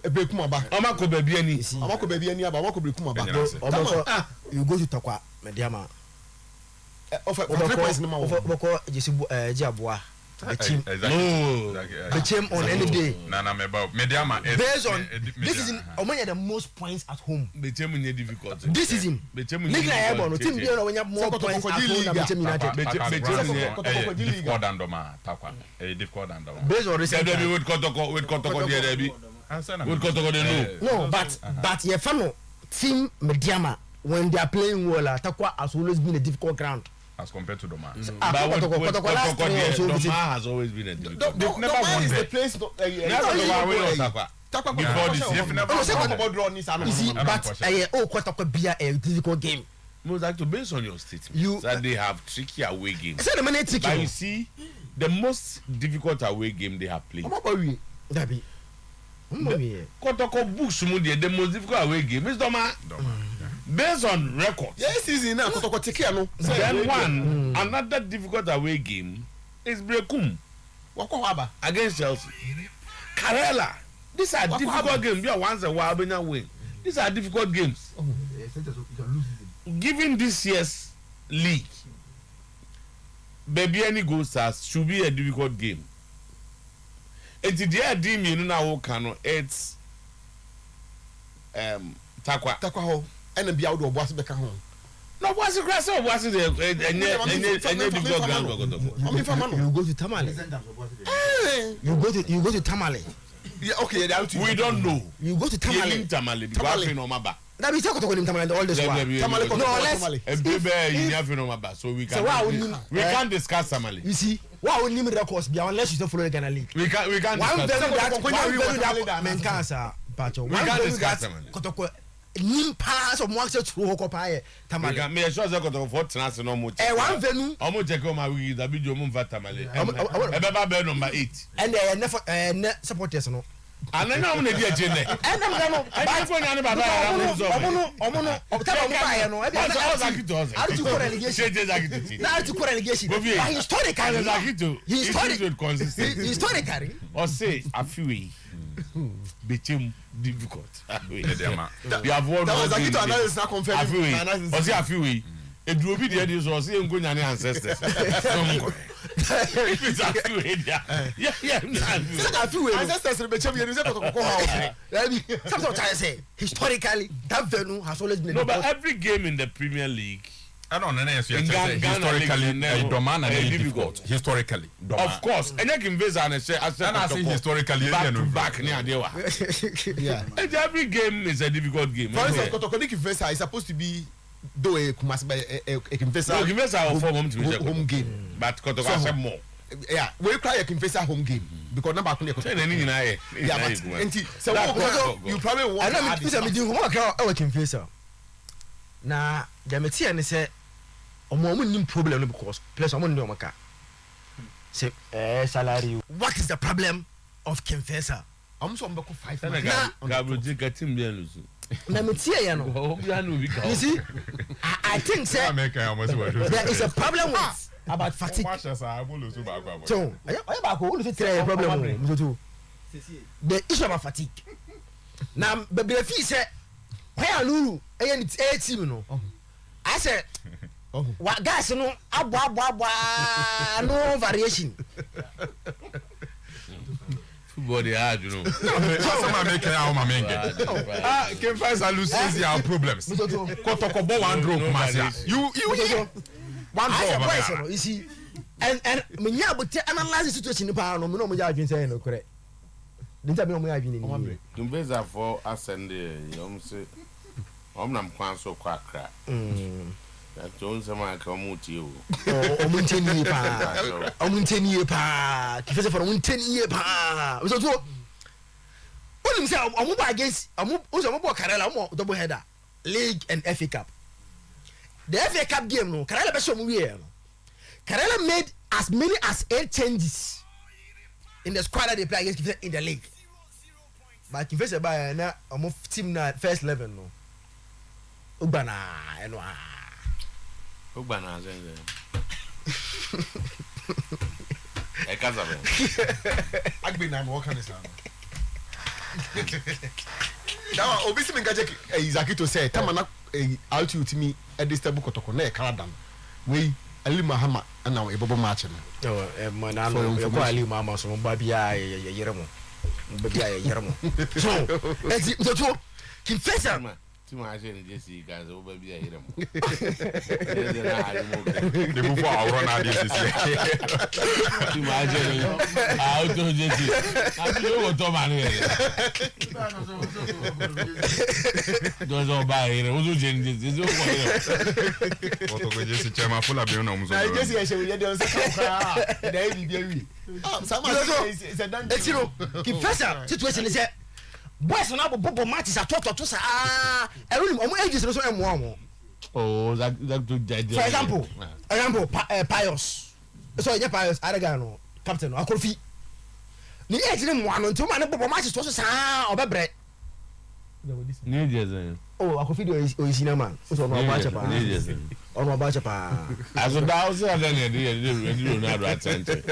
brekum aba. Omako baby ani. Omako baby ani aba, omako brekum aba. Omako you go to Takwa Mediama. Offer 3 points no more. Omako Jesibu Jiabwa. The team. The team on any day. Nana Mediama based on this season, Omonia the most points at home. The team is difficult. This season, Nick Aibon, team there when you have more points at home than Team United. Difficult than Doma, Takwa. Difficult than Doma. Based on recent. With Kotoko there. With Kotoko no, but your fan team Mediama when they are playing well, Takwa has always been a difficult ground. As compared to Doma. But Doma has always been a difficult. They've never won the there. place. Takwa before this, they've never won. You see, but Kotoko be a difficult game. Most actually based on your statement that they have tricky away games. But you see, the most difficult away game they have played. Kotoko books the most difficult away game is Doma. Based on records. Yes, season now Kotoko take no. Then one another difficult away game is Brekum. Against Chelsea. Karela. These are difficult games. We are once a while win. These are difficult games. Given this year's league, baby any goals should be a difficult game. And the team you know now it's Takwa and be out of what's the home. No, what's the grass or what's the difficult ground? You go to Tamale. You go to Tamale. Yeah, okay, we don't know. You go to Tamale. Tamale. That we talk about Tamale all this while. No, so we can't discuss Tamale. You see, why we need records unless you don't follow the Ghana league. We can't We can't discuss Tamale. Nim pass of one set through Hokopae, Tamale. Me sure that got for transfer no much. One venue. Omo Jacob Mawi, the video Mumva Tamale. Ebeba be number 8. And they never supporters no. And then I'm the agenda. And I'm going to Baba. Historically, or say a few became difficult. You have won. A few. It will be the ideas or see good ancestors. If it's a few, ancestors sometimes I say historically that venue has always been. No, but every game in the Premier League. I don't know. Historically, Doman and difficult. Historically, of course. And I can visit and say, I see historically back near there. Yeah. And every game is a difficult game. For instance, Kotoko Versa is supposed to be though a Versa home game, but Kotoko has more. Yeah, we cry a confessor home game because number so you probably want. I don't mean to work out our confessor. Now, the material say. No problem because plus say salary. What is the problem of confessor? I'm so 5. You see, I think there is a problem with about fatigue. So, the issue about fatigue. Now, baby, if he said, where are you? And it's 18, no. I said, what guys, no, no variation. Football, hard, you know. Some make it can find our problems. Kotoko one draw, you one draw. You see, and me nya but analyze the situation pa no me no mo ja adwin say no correct. Dinta me no mo ja adwin ni. Tumbeza for ascend you say omnam kwan so kwa kra. That don't say man come out you. Omunteni pa. Omunteni pa. Kifese for omunteni pa. So when say omo against omo bo Karela omo double header league and FA Cup. The FA Cup game no Karela be show mo wie no. Karela made as many as 8 changes in the squad that they play against in the league. But Kifese by na omo team na first 11 no. Ugbana eno Ugbana zenze. Kazabe. Agbena mo kan isa. Now obisi me ngaje Izaki to say tamana out you to me at this table kotoko na e Canada. We Ali Mahama ana e bobo match no. Man no e ko Ali Mahama so mba bia yere mo. Mba bia yere mo. So to confessor Timo Ajeni Jesse guys over bia yere mo. De move our na this is. Timo Ajeni Otuo Jesse. Abi yo go to man here. Dozo ba yere Otuo Jesse zo ko yere. Otuo Jesse chama fula bi na umzo. Na Jesse ya shewe de on se ka da e bi wi. Sama se dan. Etiro confessor situation is boys na bobo matches atoto to sa erunim omo ages no so emo omo. Oh, that to For example, Pius. So yeah, Pius Aragano, captain Akofi. Ni age ni mo ano nti o ma ne bobo matches to so sa obebre. New Jersey. Oh, Akofi do is in man. So no ba chepa. New Jersey. O no ba chepa. Aso da o se ada ne de Ronaldo atente.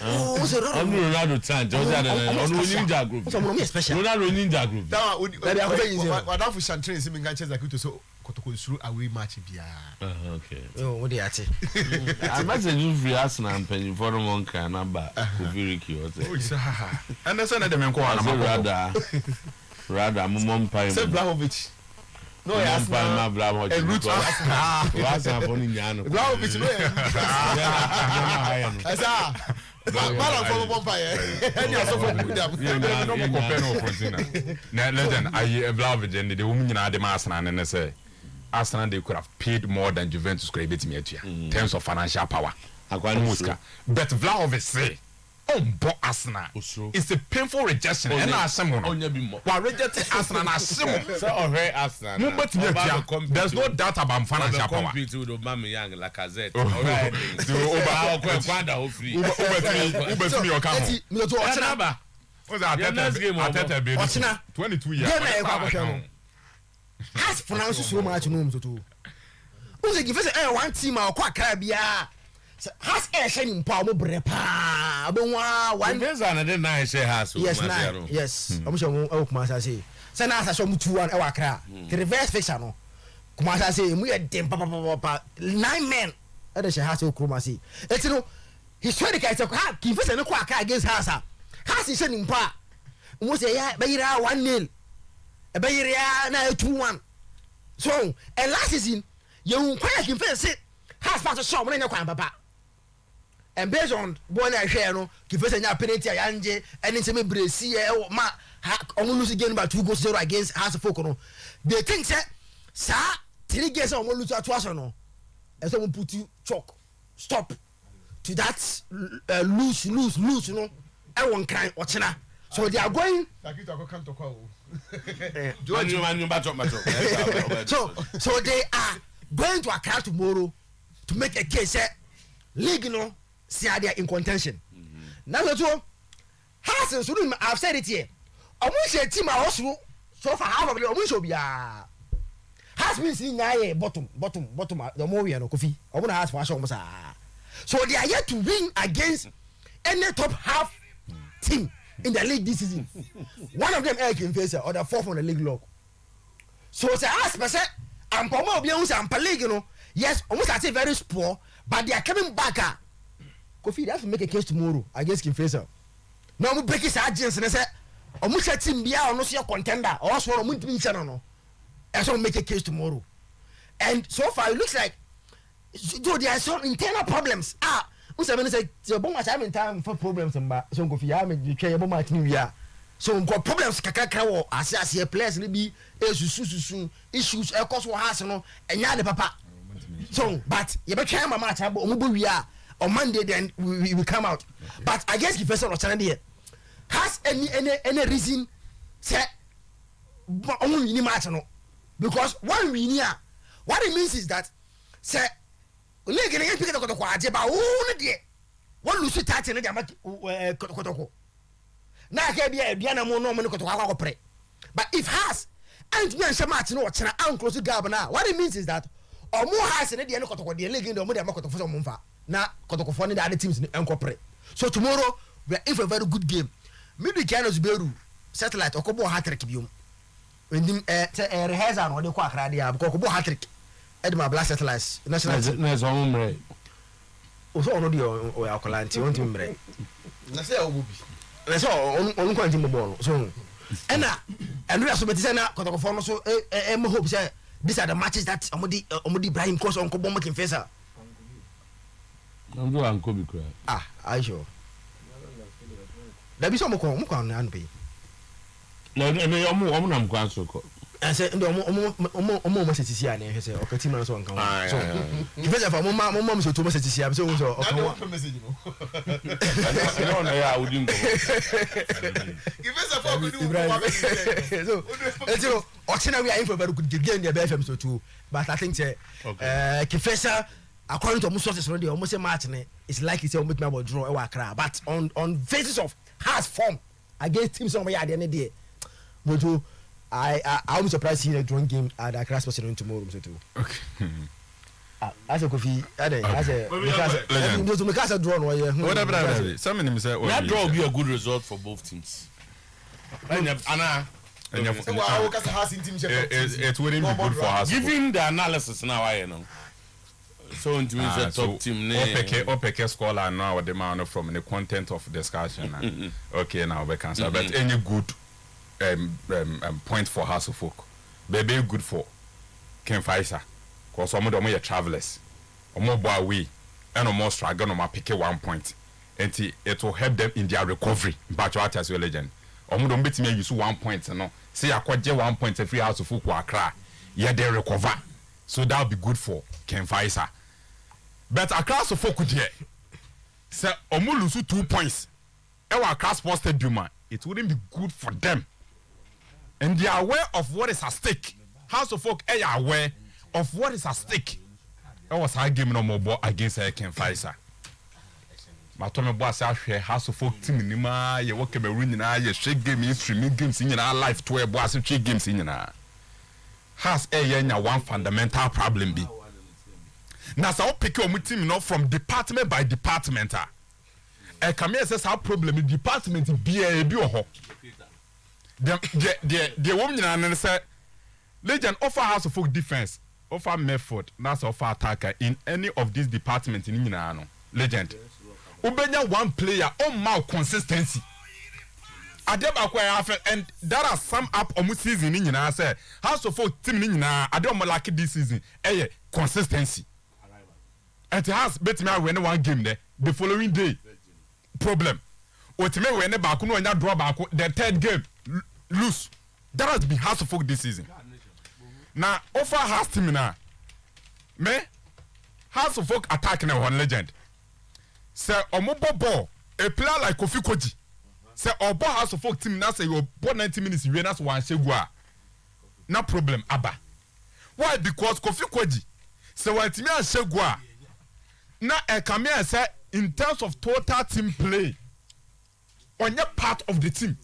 Oh, so Ronaldo atente. O se ada ne onu ninja group. So mo me special. Ronaldo ninja group. That one Maybe Akofi is. Wadafu Shantrin se me ngache Izaki to so kotoko through away match bia. Okay. Oh, what dey ati. I message you free Arsenal and penny for one can number. Kuviriki o se. Oh, isa ha. And that's another man ko na Rather mum pay. Say Blahovic. No, Yeah, yes, my Blahovic. and root Arsenal for Niano. Blahovic no. Asa. Bala for vampire. And you so for good up. no mo compare no frontina. Na legend I Vlahovic and the woman nyina de Arsenal and say Arsenal they could have paid more than Juventus could have me atua in terms of financial power. Muska. But Vlahovic say bo Arsenal. It's a painful rejection. And asem no. Wa reject Arsenal na asem. So already Arsenal. No but there's no doubt about financial power. Compete with Aubameyang Lacazette. Alright. Ubet me okamo. Me to Ochina. What's that? Ochina. 22 years. Game na e kwa no. Has finance so much no mzo to. Uze give say one team a kwa kra bia. Has a shining power bre pa. Be one Visa na de na share house. yes na yes I'm sure we kuma say say na asa so mu 2-1 e wa kra the reverse fixture no kuma say mu ye dem pa 9 men e de share house o kuma say etino historical say ha ki fese ne kwa kra against house has shining pa mu say ya be yira 1-0 e be yira na 2-1 so and last season you kwa ki fese has part so mo ne kwa papa. And based on born I share no give us a penalty anje and in some bresi ma almost lose again by 2-0 against House of Folk no they think say sa 3 games on lose at twice no and someone put you chalk stop to that lose no I won't cry Ochina so they are going so they are going to Accra tomorrow to make a case league no see they are in contention. Now so has so I've said it here. Almost team are also so far half of the almost be has been seen bottom the more we are no coffee. I want to ask for so they are yet to win against any top half team in the league this season. One of them can face or the fourth on the league log. So say as per say and Pomo be and league you know yes almost I say very poor but they are coming back. Kofi, they have to make a case tomorrow against Kim Fraser. Now we break his agents and say, "Omusha team bia or no see a contender or also on Munti channel no." And so make a case tomorrow. And so far it looks like though there are some internal problems. Usa say the bomb time in time for problems and so Kofi ya me you care bomb at new year. So we got problems kakaka wo as players be susu issues e cause house no enya de papa. So but you be try mama match abo omubo wi a on Monday then we will come out. But I guess the person of China here has any reason say only win match no because one win here what it means is that say league na pick the kwa aje ba wo de one lose 30 na jama kotoko na ka bia na mo no mo kotoko akwa pre but if has and me answer match no China and close gap na what it means is that omo has na de no kotoko de league no mo de makotoko so mo mfa na kotoko for the other teams enko pre so tomorrow we are in for a very good game midweek Zuberu satellite okobo hat-trick biom ndim rehearsal no de kwa akra dia okobo hat-trick edma black satellites national team na so mre o so ono de o ya kolanti won tim mre na say obobi na so onu kwanti mo ball so ena Andrea so betise na kotokofo no so mo hope say these are the matches that omodi Ibrahim cause on kobo making face no anko bi kra I sure da bi so mo kwa na anpe na omo nam kwa so ko say ndo omo setisi ya na ehwe say okati man so nkan so kifese fa mo so to mo setisi ya so so okay message no no na ya udi ngo kifese fa ko du so etiro ochina we are in for very good game there BFM so too but I think say kifese according to most sources already almost say match it's likely say almost me draw e wa Accra but on basis of has form against teams somewhere at the end of the day mojo I'm surprised seeing a drawing game at Accra Sports Stadium tomorrow so too. Okay. As a coffee, as a because draw no here. Whatever. Some of them say that draw will be a good result for both teams. Anna it wouldn't be good for us. Given the analysis now I know. So it means the top team name. OPK scholar now the man from the content of discussion. Okay, now we can say but any good point for House of Folk. Baby good for Ken Faisa. Cause some of them are travelers. Or more boy away and no more struggle no more pick 1 point. And it will help them in their recovery. But you are as your legend. Or more don't bet me use 1 point no. Say I quite 1 point every House of Folk will cry. Yeah, they recover. So that will be good for Ken Faisa. But across the folk here. Say omo lose 2 points. Ewa Accra Sports Stadium, it wouldn't be good for them. And they are aware of what is at stake. House of Folk are aware of what is at stake. That was our game no more against Ken Faisa. Matome boy say House of Folk team ni ma ye work Cameroon na ye shake game streaming games in our life to boy say shake games in na. Has one fundamental problem be. Now so pick your team no from department by department. Come here says our problem in department be ho. The woman and say legend offer House of Folk defense, offer method, that's offer attacker in any of these departments in no. Legend. Ubenya one player on my consistency. And that are sum up on season in say House of Folk team in I don't like this season. Consistency. And it has bet me win one game there. The following day, problem. What me win back no nya draw back the third game lose. That has been House of Folk this season. Now offer has team now. Me House of Folk attacking a one legend. Say omobo ball a player like Kofi Koji. Say obo House of Folk team now say you ball 90 minutes you that's one shegua. No problem Abba. Why? Because Kofi Koji say what me and shegua. Now come here say in terms of total team play on your part of the team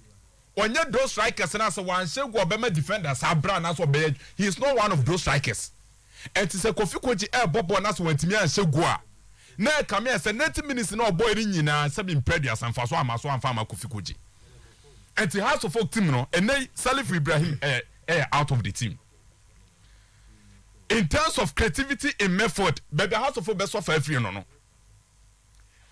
on your those strikers and as one say go be defenders abra na so be he is not one of those strikers and it say Kofi Koji bobo na so wantimi an shegua na come here say 90 minutes na boy ni nyina say be impredias and faso amaso amfa ma Kofi Koji and the House of Folk team no and Salif Ibrahim out of the team. In terms of creativity in method, but the House of Folk best of every no.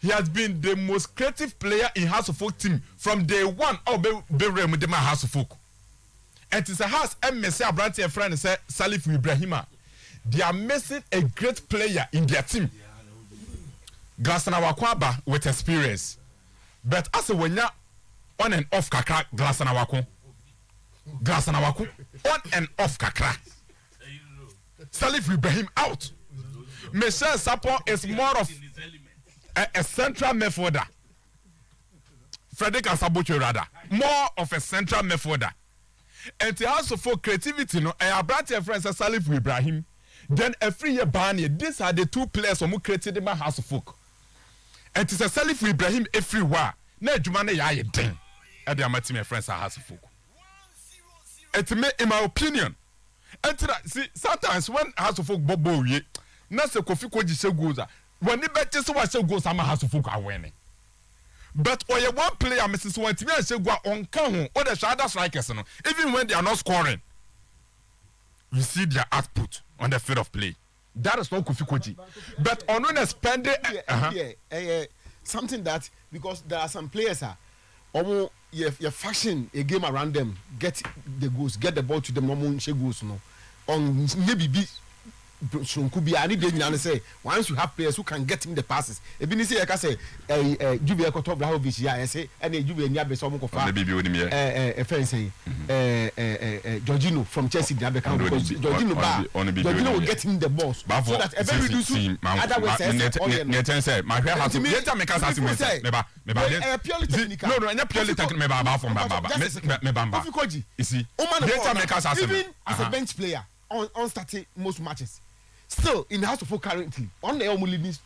He has been the most creative player in House of Folk team from day one. Oh, be with the House of Folk. And it's a house. MSC Abranti and friend say Salif Ibrahima. They are missing a great player in their team. Glassana Wakwaba with experience, but as a when on and off kakra Glassana Wako on and off kakra. Salif Ibrahim out. Michel Sapon is more of a central midfielder. Frederick Asabocho rather. More of a central midfielder. And to also for creativity, no, I brought your friend Salif Ibrahim. Then a 3 year ban. These are the two players who created my House of Folk. And to Salif Ibrahim everywhere. Na Jumane ya den. And the amateur my friends are House of Folk. And to me, in my opinion. And see, sometimes when House of Folk bobo ye, na se Kofi Koji se goes when the bet just was so goes ama House of Folk are winning. but oye one player Mrs. Wantimi and Segua on Kahu or the other strikers, no, even when they are not scoring, you see their output on the field of play. That is not Kofi Koji. But on when spending something that because there are some players you fashion a game around them, get the goals, get the ball to them, no goals, no. On maybe could be any day and say once you have players who can get him the passes. If you say, like I say, Juve Koto Blahovic, yeah, I say, and Juve and Yabe Somokofa, Jorginho from Chelsea, Jorginho will get him the balls. So that a very reduced otherwise, purely technical. No, purely technical. Even as a bench player on starting most matches. Still in the house of folk currently on the leading.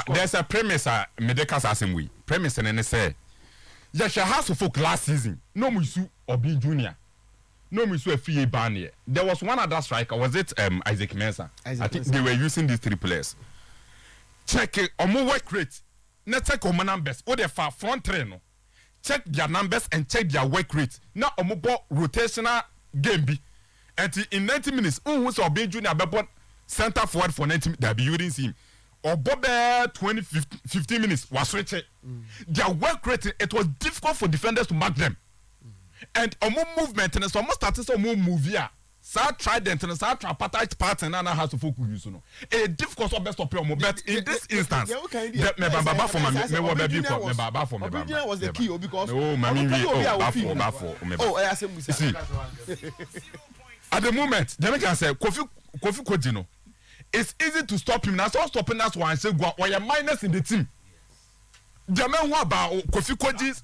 There's a premise Medeka Assassin way. Premise and say yes, house of folk last season. No Musu or B Junior. No Musu a free ban. There was one other striker, was it Isaac Mensah? I think they were using these three players. Check it on more work rate. Let's check on my numbers. Or the far front train. Check their numbers and check their work rate. Now on more rotational game be. And in 90 minutes, who saw B Junior Bebon center forward for 90 minutes, that be you didn't see him. Or Bob 15 minutes was switching. Their work rate, it was difficult for defenders to mark them. And a more movement, and so almost started some more move here. So I tried and so I tried patite parts and I have to focus you know. A difficult or best of your but in this instance, me baba for me what baby for me baba for me baba was the key because see at the moment Jamaica can say Kofi Kodino it's easy to stop him now so stopping us one say go or minus in the team Jamaica what about Kofi Kodji's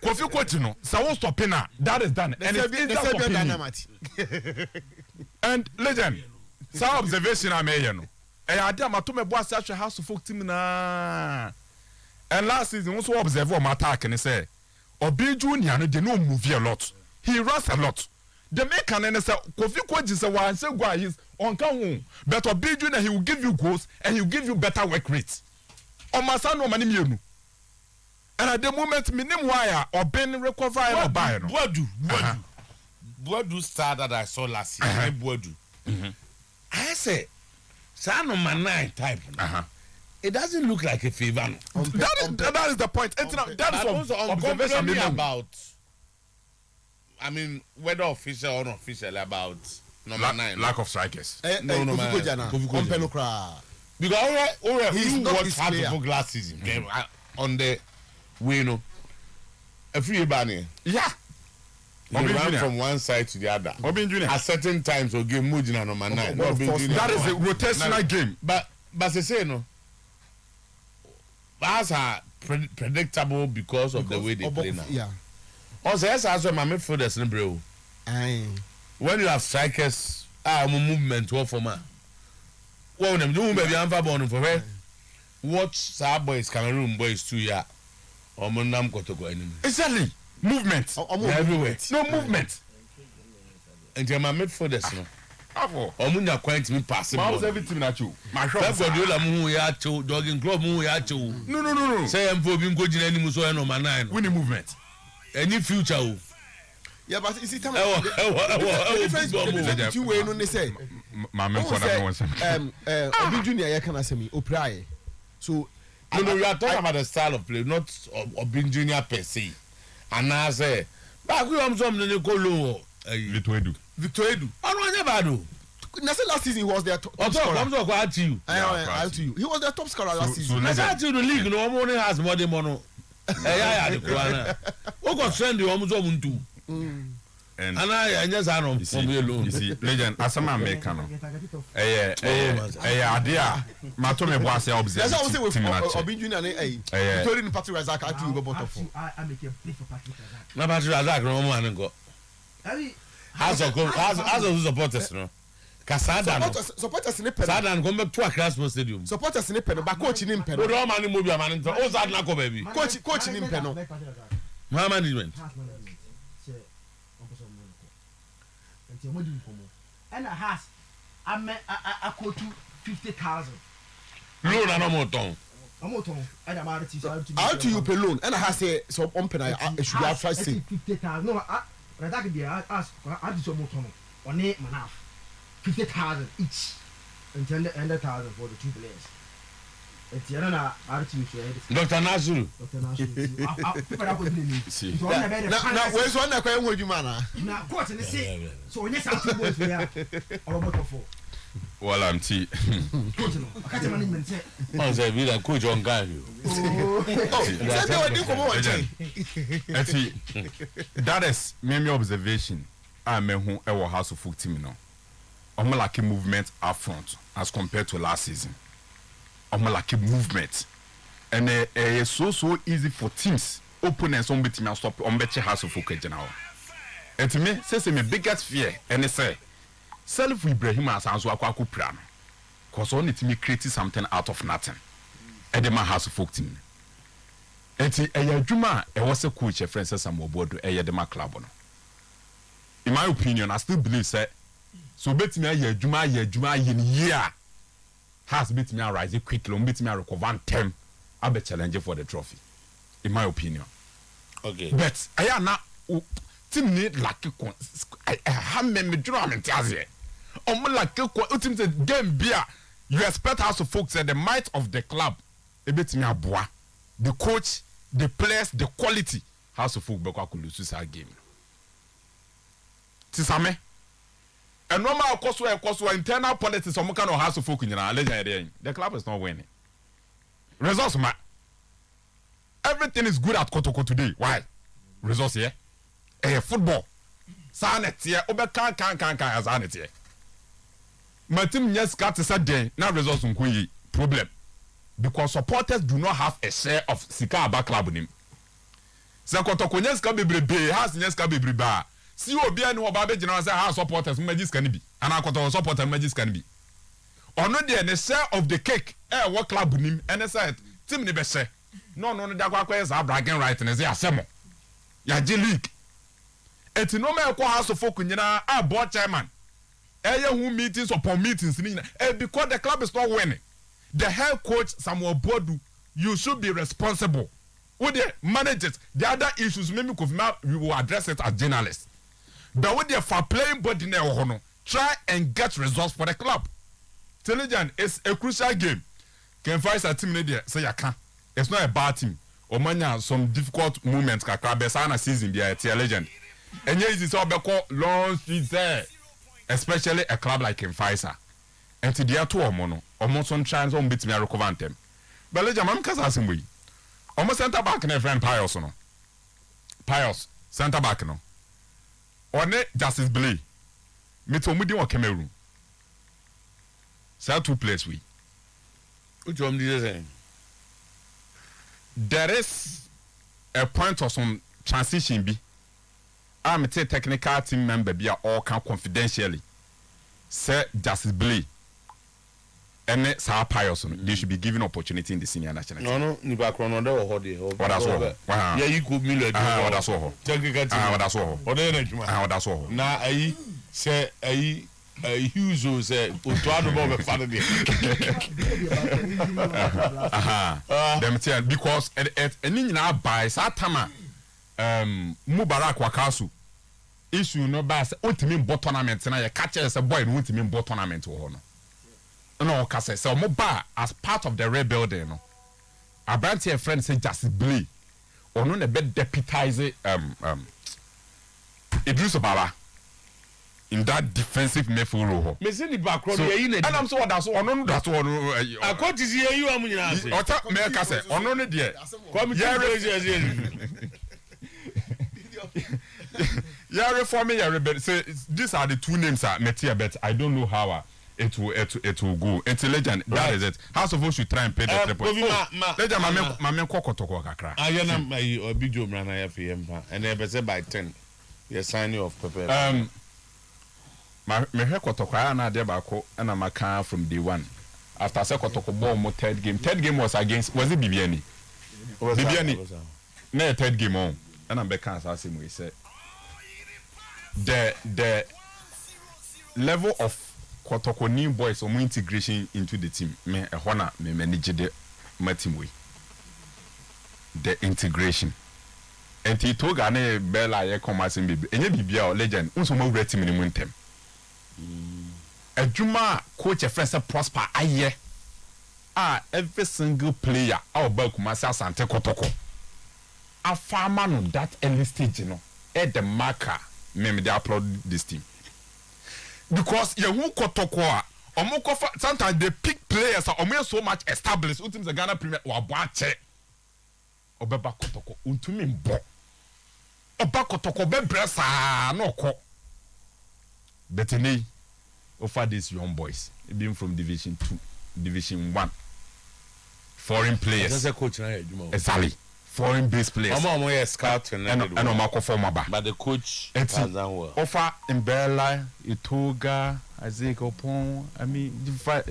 Kofi Kodino so stopping now that is done and it's and legend some observation I made you know I did my to me boss actually house of folk team na and last season also observe my attack and say Obi Junior no dey no move a lot he runs a lot. The maker and say Kofi Koji say one say go is on can but Obi Junior he will give you goals and he will give you better work rates. On my son no money mienu. And at the moment me name why or Ben recover or buy no. Boadu star that I saw last year. Boadu. I say son of my 9 type. It doesn't look like a favor. That is the point. That is observation about. I mean, whether official or unofficial about number 9. Lack of strikers. No, because he's not watched hard for last season on the way, a free banner. Yeah. He ran from one side to the other. At certain times, or game Mujina number 9. That is a rotational game. But they say no. That's predictable because of the way they play now. Yeah. Also, yes, as my midfielders in bro. When you have strikers, movement what for man. Well, them do baby I'm born for her. Watch Star boys, Cameroon boys 2 years. Nam Kotoko enemy. Exactly. Movement. Everywhere. No movement. And my midfielders no. Omunya quite me passing. How's everything at you? My shop. That's what you la mu ya cho, jogging club mu ya cho. No. Say I'm for being good in any muso number 9. Winning movement. Any future. Yeah, but you see, the difference between way no say. Obi Junior, you can say me, Oprai. So, no, you are talking about the style of play, not Obi Junior per se. And I say, back we am some the Kolo. Victor Edu. I don't never do. Last season he was their top scorer. I'm so glad to you. I to you. He was their top scorer last season. That's how the league no money has more than mono. Yeah, the corner. What got send you almost on to. And I just I know from alone. You see, legend, as a man make no. Idea. Matome boss observe. That's how I say with Obi Junior and Victoria in Patrick Razak actually go bottom for. I make a play for Patrick Razak. Na Patrick Razak no man go. As of supporters no. Kasada no. Supporters in pen. Sada go back to Accra Sports Stadium. Supporters in pen, but coach in pen. O do man mo bia man. O sad na go baby. Coach in pen no. My management. And a house, I quote 50,000. Loan na no more ton. Amoton, and I'm out to you per loan, and I say so open. I should have first say 50,000. No, that could be asked. I did some moton on 8 manaf 50,000 each, and 10,000 for the 2 players. It's Yana RTU. Dr. Nasuru. Now, where's one that can hold you, man? Now, what's in the sea? So, yes, I'm two boys here. Or motor for. Well, I'm T. I said, we are coach on guy. That is my observation. I'm a who ever house of folk team now. I'm like a movement up front as compared to last season. I'm like a movement, and it's so easy for teams, opponents on betting and stop on betting house of folk now. And to me, says my biggest fear, and it's say. Self Ibrahim as answer akwaku plan cause on it me create something out of nothing and the man has folk team enti adwuma e was a coach a friend says Samuel Bodo the man club no. In my opinion, I still believe say so bet me adwuma yen year has bet me rise quickly bet me recover time I be challenge for the trophy in my opinion. Okay, but I na team need like I have me draw me tiazie like team say game bia you expect us to focus on the might of the club a bit me aboa the coach the players the quality house of folk be kwa lose this game tisame and normal course internal politics some kind of house of folk nyina legend the club is not winning results ma everything is good at Kotoko today why results here football sanet here obe kan as anet here my team yes got to say now results nkoyi problem because supporters do not have a share of sika aba club nim se Kotoko yes ka bebrebe has yes ka bebreba si obi ani oba be gina say has supporters magis kan bi ana Kotoko supporters magis kan bi ono de ne share of the cake what club nim and say team ni be share no da kwa yes bragging right ne say asemo ya G League eti no me ko house of folk nyina a board chairman who meetings upon meetings because the club is not winning the head coach Samuel Bodu you should be responsible with the managers the other issues maybe we will address it as journalists but with the for playing body now try and get results for the club. Intelligent is a crucial game can fight a team there say you can it's not a bad team or manya some difficult moments kakra be sana season there legend and here is all because long street there especially a club like Pfizer and to the two omono almost some chance on bit me recover them but legend mam kasa asimwe almost center back na friend Pius center back no one Justice Blay me to mudi o Cameroon say two players we which one did you say there is a point of some transition be I'm a technical team member be all can confidentially say Justice Blay and Sir Pius they should be given opportunity in the senior national team. No ni background on there or that's all yeah you could me like that's all technical team that's all that's all na ayi say ayi Hugo say Otuo Acheampong be father there them tell because any nyina buy satama Mubarak Wakasu issue no ba say ultimate bot tournament na ye catch say boy no ultimate bot tournament wo no ka say mo ba as part of the rebuilding no Abranti friend say Justice Blay ono na be deputize Idris Baba in that defensive midfield role. Me see the background here in and I'm so that's ono that's one I quote is here you am nyina say ota me ka say ono ne de come yeah reforming yeah rebel say these are the two names are Metia but I don't know how it will go intelligent that right. Is it house of should try and pay the 3 points legend mame Kotoko kakra ayana my obidjo mra na ya fm and e be say by 10 you signing of prepare me hwe Kotoko na de bako na maka from day one after say Kotoko ball mo third game was against was it Bibiani na third game on and I'm back as asim we say the level of Kotoko new boys or more integration into the team me e hona me manage the Matimwe. The integration. And he told Gane Bella ye commerce in Bibi. And ye Bibia or legend, also more red team in Wintem. A Juma coach a first prosper aye. Every single player our Bakumasa Sante Kotoko. A farmer on that early stage, you know, at the marker, maybe they applaud this team. Because you won't Kotoko, sometimes they pick players are almost so much established. Ultimately, the Ghana Premier or Bache. Obeba Kotoko untumi mbo Oba Kotoko be bresa no ko Bethany offer these young boys being from division 2 division 1 foreign players that's a coach na eduma exactly foreign based players omo scout and omo akofo ba but the coach has done well offer Mbella Itoga Isaac Opon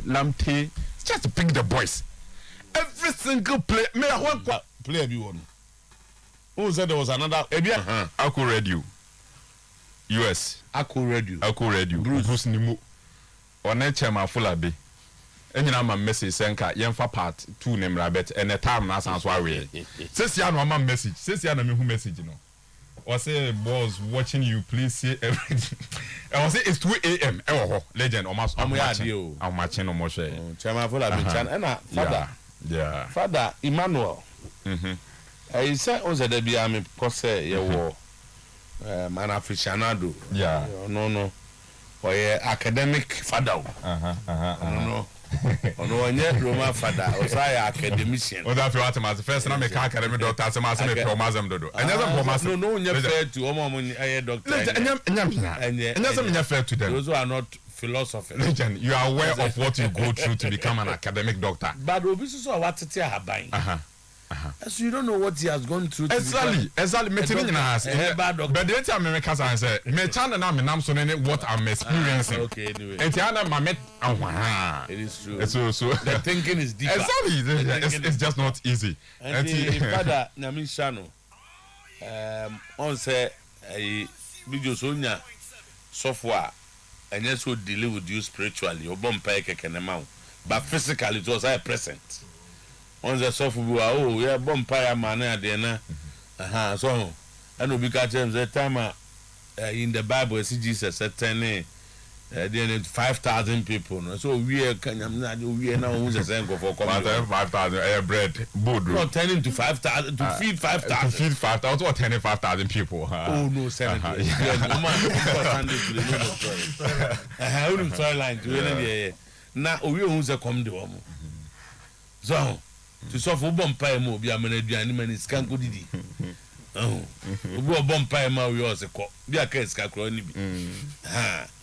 Lamte just to pick the boys every single player me one player be one. Who said there was another? Aku Radio. US. Aku Radio. Bruce Nimu. One chairman Fulabi. Enyina ma message senka yemfa part 2 name rabet and the time na sans wa we. Says ya no ma message. Says ya na me who message no. Or say boss watching you please say everything. I was say it's 2 a.m. Legend almost I'm watching no more share. Chairman Fulabi chan and father. Yeah. Father Emmanuel. I say on the be am because ye wo man aficionado. Yeah. No. Or ye academic father. No. Ono onye Roma father, o say academician. O da fi what ma first na me ka academic doctor say ma say me promazem dodo. Enya say promazem. No, onye fair to omo doctor. Enya say me fair to them. Those who are not philosophers. Legend, you are aware of what you go through to become an academic doctor. But obi so what tete haban. So you don't know what he has gone through. Exactly. Me tell has. But the time America say me channel na me nam so what I'm experiencing. Okay, anyway. And tiana ma met it is true. So the thinking is deeper. Exactly. It's just not easy. And father Nami Shano on say video sonya software and yes will deal with you spiritually or bomb pay kekenema but physically it was present. On the software, bomb pie man at the end. So I know because the time in the Bible, see Jesus said 5,000 people. So we are now who's the same for 5,000 bread, board. Not turning to 5,000 to feed 5,000. To feed 5,000 or 5,000 people. Oh no, Senator. Now we who's a come to so to suffer bomb pie mo be amana man is can go didi. Bomb pie ma we also call be a case kakro ni bi.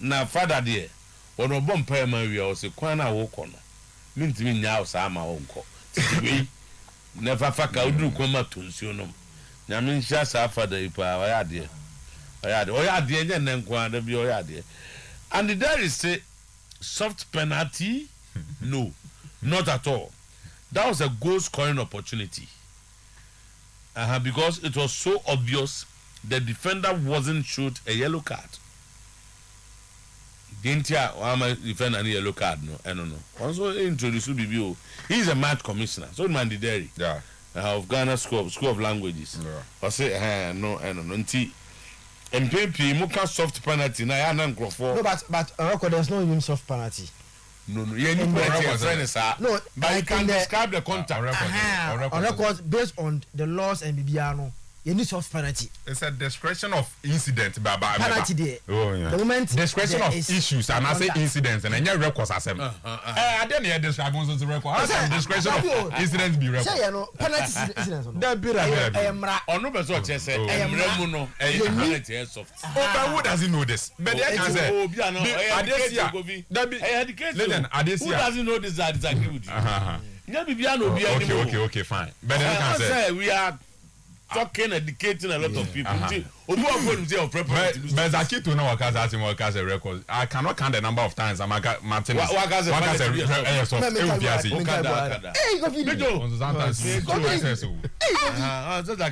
Na father there ono bomb pie ma we also kwana wo kono. Mintimi nya usa ama wo nko. Tibi never faka udu kwama tonsuo no. Nyame nhia sa father ipa oyade. Oyade nya nenkwa da bi oyade. And there is a soft penalty? No, not at all. That was a goal scoring opportunity. Because it was so obvious the defender wasn't showed a yellow card. Didn't ya defend any yellow card? No, I don't know. Also introduced BBO. He's a match commissioner. So Mandideri. Yeah. Of Ghana School of Languages. Yeah. I say no, I don't know. MPP muka soft penalty na ya nan crofo. No, but there's no even soft penalty. No, you need to no, but you can describe the contact. On record, based on the laws and Bibiano, you need soft penalty. It's a discretion of incident, Baba. Penalty there. Oh, yeah. The moment discretion of issues, and I say incidents, and then your records are same. I didn't hear describe on the record. How can discretion of incidents be recorded? Say, you know, penalty incidents. That be right. On no person say, Emremuno, penalty soft. Oh, but who doesn't know this? But they can say, who doesn't know this? I disagree with you. Okay, fine. But they can say, we are talking, educating a lot of people. But Zakito no wakaza record. I cannot count the number of times I'm Martin. Wakaza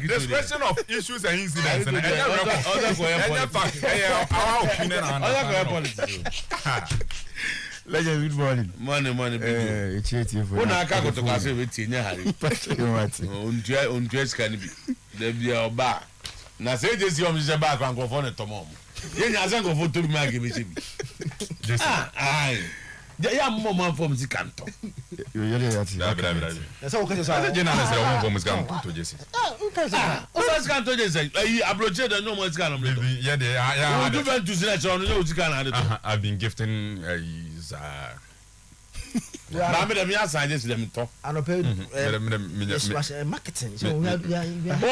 discretion of issues and incidents and Legend, good morning. Money, big. When I can't go to class with you, Harry. On dress can be. There be a bar. Now say this, you're Mr. Back and go for a tomorrow. You can't go for 2 months. Aye. Yeah, more from the canto. That's all. I to Jesse. Canto just say, I broached the no more scan. Yeah, Juventus on the can. I've been gifting I'm going to suggest them talk. And I paid marketing. So we are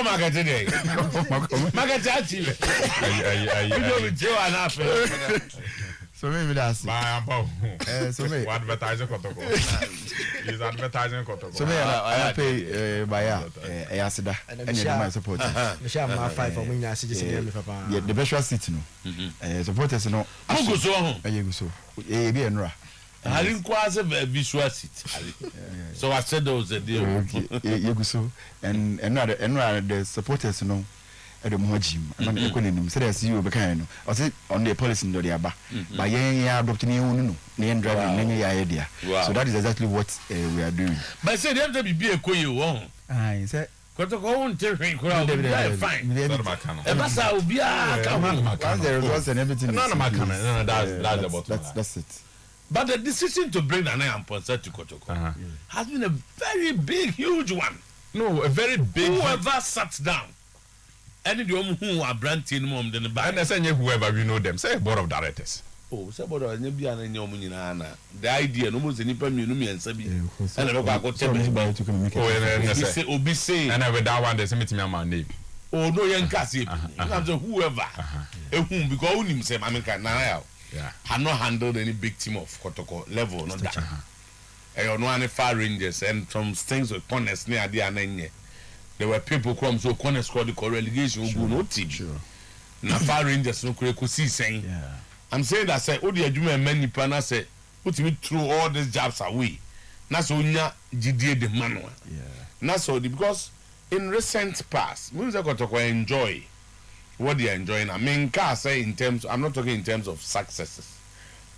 marketing. Marketing. So maybe that's so maybe advertising Kotoko. He's advertising Kotoko. So maybe I pay by Ayasida and my support. Michelle, my 5 for me. I suggest the best seat, no. Supporters, no. I go so home. I go so. Be and ra. I didn't quite a visual seat. So I said those a deal. You go so and rather the supporters, no. At the Mohajim, and I'm calling him, said as you became, or say on the policy in the Aba, by adopting you, name driving any idea. So that is exactly what we are doing. But say, there to be a cool you won't. I said, got to go on territory, fine. That's how we are. The results and everything. None of my comment. That's it. But the decision to bring the Acheampong to Kotoko has been a very big, huge one. No, a very big. Whoever sat down. Any of them who are branding mom than the back. And I say whoever we know them, say board of directors. Oh, say board of the idea, no more than Nipam and Sabi. And I got to say, and I read that one, there's a meeting my name. Oh, no, young Cassie, whoever, whom because him say, I'm now. Yeah, I not handled any big team of Kotoko level, not that. I don't know any far rangers and some things with corners near the Ananya. There were people come so corner squad the relegation who no team. Sure. Na far rangers no could see saying. Yeah. I'm saying that say Odi Adwuma many pana say put me through all these jobs away. Na so nya GDA the manual. Yeah. Na so because in recent past, we got to enjoy what they are enjoying. I mean, can say in terms, I'm not talking in terms of successes,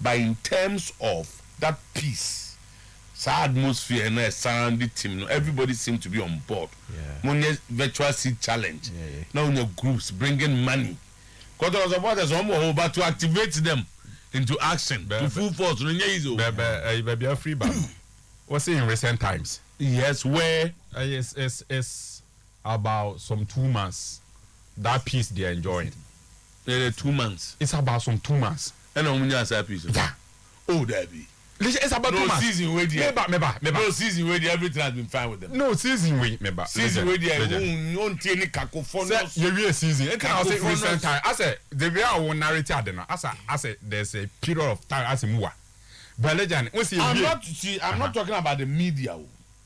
but in terms of that peace. Atmosphere and a surrounding team. Everybody seems to be on board. When you virtual seat challenge, now in your groups bringing money. Because there was about us but to activate them into action to full force. Baby, free band. What's in recent times? Yes, where it's about some 2 months. That peace they are enjoying. 2 months. It's about some 2 months. And on that peace. Yeah. Oh, that be. It's about no 2 months. Season where no season where everything has been fine with them. No season where season where won't take any cacophonous. You season. And I say recent time. I say the way I want narrative. I say there's a period of time as a more. But legend, I'm not talking about the media.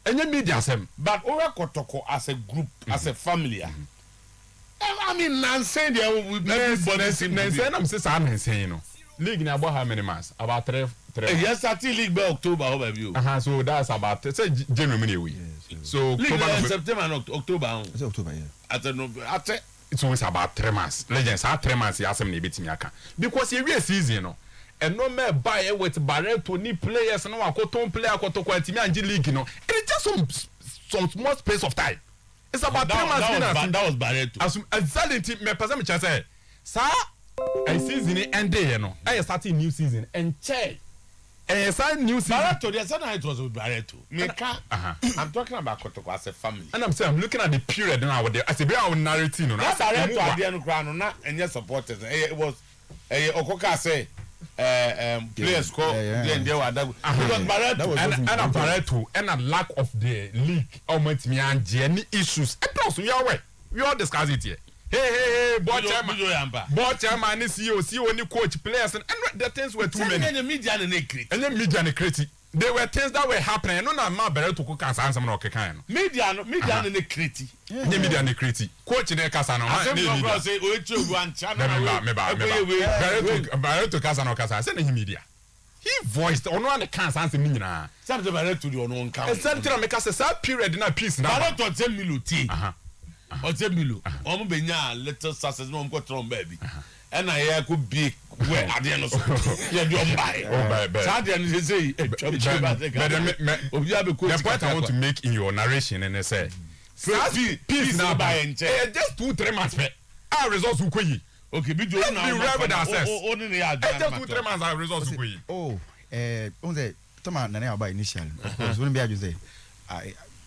Any media, but over Kotoko as a group, as a family. I mean, I'm saying there will be everybody saying league now about how many months? About 3. Yes, I think league by October. So that's about say January we. So September and October. It's October, yeah. It's always about 3 months. Legends are 3 months. Yes, I'm beating Yaka because every season, and no more buy with Barreto ni players no akoton player akoto team and league it's just some small space of time. It's about 3 months. That was Barreto. Exactly, me person me say, sir. A season ended, I starting new season and check. And start new season. Barreto, the son it was with Barreto. I'm talking about Kotoko as a family. And I'm saying I'm looking at the period now. I say, we are narrating. That's Barreto at the end of the and your supporters. It was Okoka say players call then they were because Barreto and Barreto and a lack of the league almost me and any issues. And plus we all discuss it here. Hey, board chairman, CEO, new coach, players, and the things were too many. And the media and the creative. There were things that were happening. I don't know how better to cook and some of the media and the creative. Media and the creative. Coach in the Casano. I say, Barreto Casano Casa. I said, media. He voiced on one can't answer me now. Something Barreto do on one count. Something make us a period in a piece now. Barreto tell me, Otemilo, Ombenya, little success, no got baby. And I could be where ade no so ye do mbai sa de no say etwam cheba de obi abi coach the point I want to make in your narration and say peace na buy just 2-3 months results who koyi okay bi do now only just 2-3 months results who koyi on say Toma Nana about initial because when be say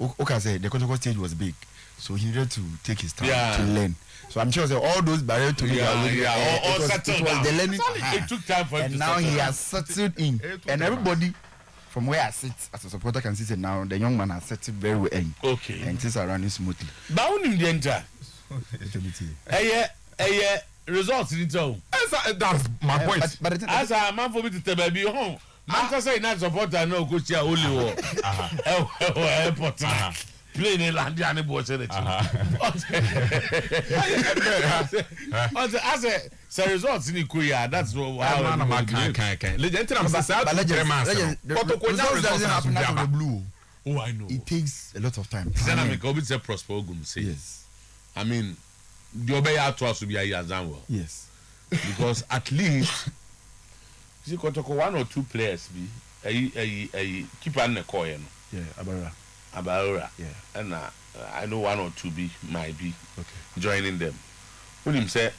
okay say the Kotoko stage was big, so he needed to take his time to learn. So I'm sure all those barriers to all settled. It was the learning. It took time for him and now he has settled in, and everybody from where I sit as a supporter can see it now. The young man has settled very well. Okay, and things are running smoothly. But on the enter, results in it. That's my point. But as a man for me to tell baby home. Manchester United supporter no coach here only wo. Airport. Plane in land and boy say that. As a results in Korea, that's how man can. Legend am say doesn't happen out of the blue. Oh, I know. It takes a lot of time. Then I make obit say prosper ogum say. Yes. I mean, the obeya to us to be a Yazanwo. Yes. Because at least you got to go 1 or 2 players be a keeper and a coin. Yeah, Abara. Yeah. And I know 1 or 2 might be joining them. When him say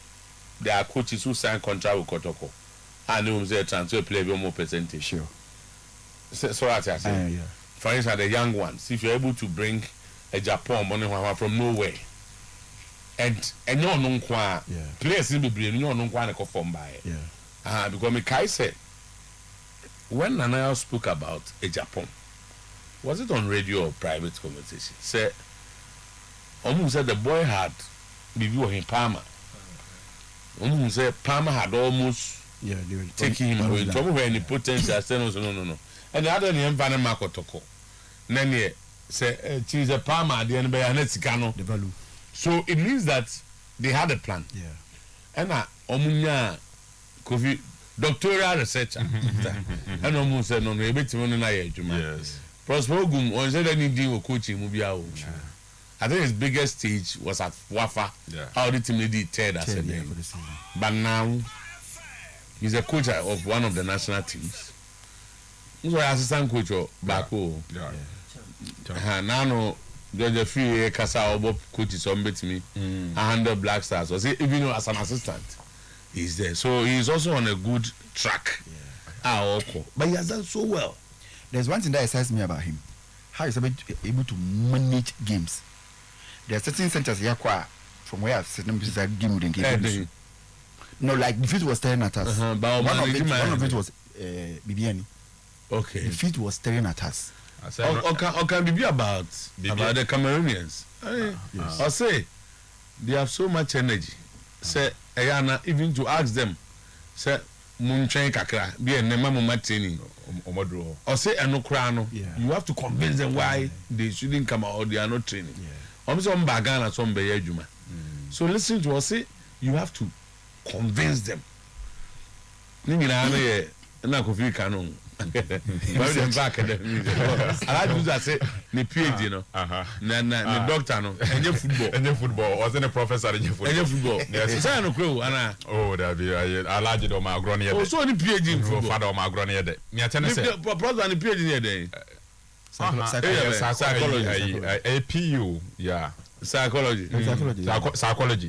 there are coaches who sign contract with Kotoko and him say transfer play more percentage. Sure. So I say. Yeah. For instance, the young ones, if you're able to bring a Japan money from nowhere, and you're no players in the brain, you're no one to form by. Yeah. Because Mikai said, when Nanayo spoke about a Japan, was it on radio or private conversation? Said, almost said the boy had before him Palmer. Almost said Palmer had almost taking him away. Trouble when the potential. I said no. And the other name Van Marco Toko. Then say she's a Palmer at the end by the value. So it means that they had a plan. Yeah. And Omunya Kofi doctoral researcher. And almost said no, yes. Prosper Ogum on said anything with coaching Mubia. I think his biggest stage was at Wafa. Yeah. How the team did third as a name. But now he's a coach of one of the national teams. He's an assistant coach of Bako. Now Georgia Free Kasa Obo coaches on bet me 100 Black Stars. Was even as an assistant? He's there. So he's also on a good track. But he has done so well. There's one thing that excites me about him. How he's able to manage games. There are certain centers here from where I've seen them game with the no, like the feet was staring at us. But one of it was Bibiani. Okay. The feet was staring at us. Can be about the Cameroonians. Yes. I say they have so much energy. Say Ayana, even to ask them, say Munchain Kakra, be a Nema Mumatini or say Anokrano. You have to convince them why they shouldn't come out or they are not training. Some Bagana, some Bayajuma. So listen to us, say you have to convince them. Nimina na Kofi Kanu. But them back at the I do that say the PhD no. Na doctor no. Any football. Was any professor in football? Yes. Say no crew ana. Oh, that be I large do my grown here. Oh, so any PhD in football. Father my grown here there. Me attend say. Brother and PhD here there. Psychology. APU, yeah. Psychology,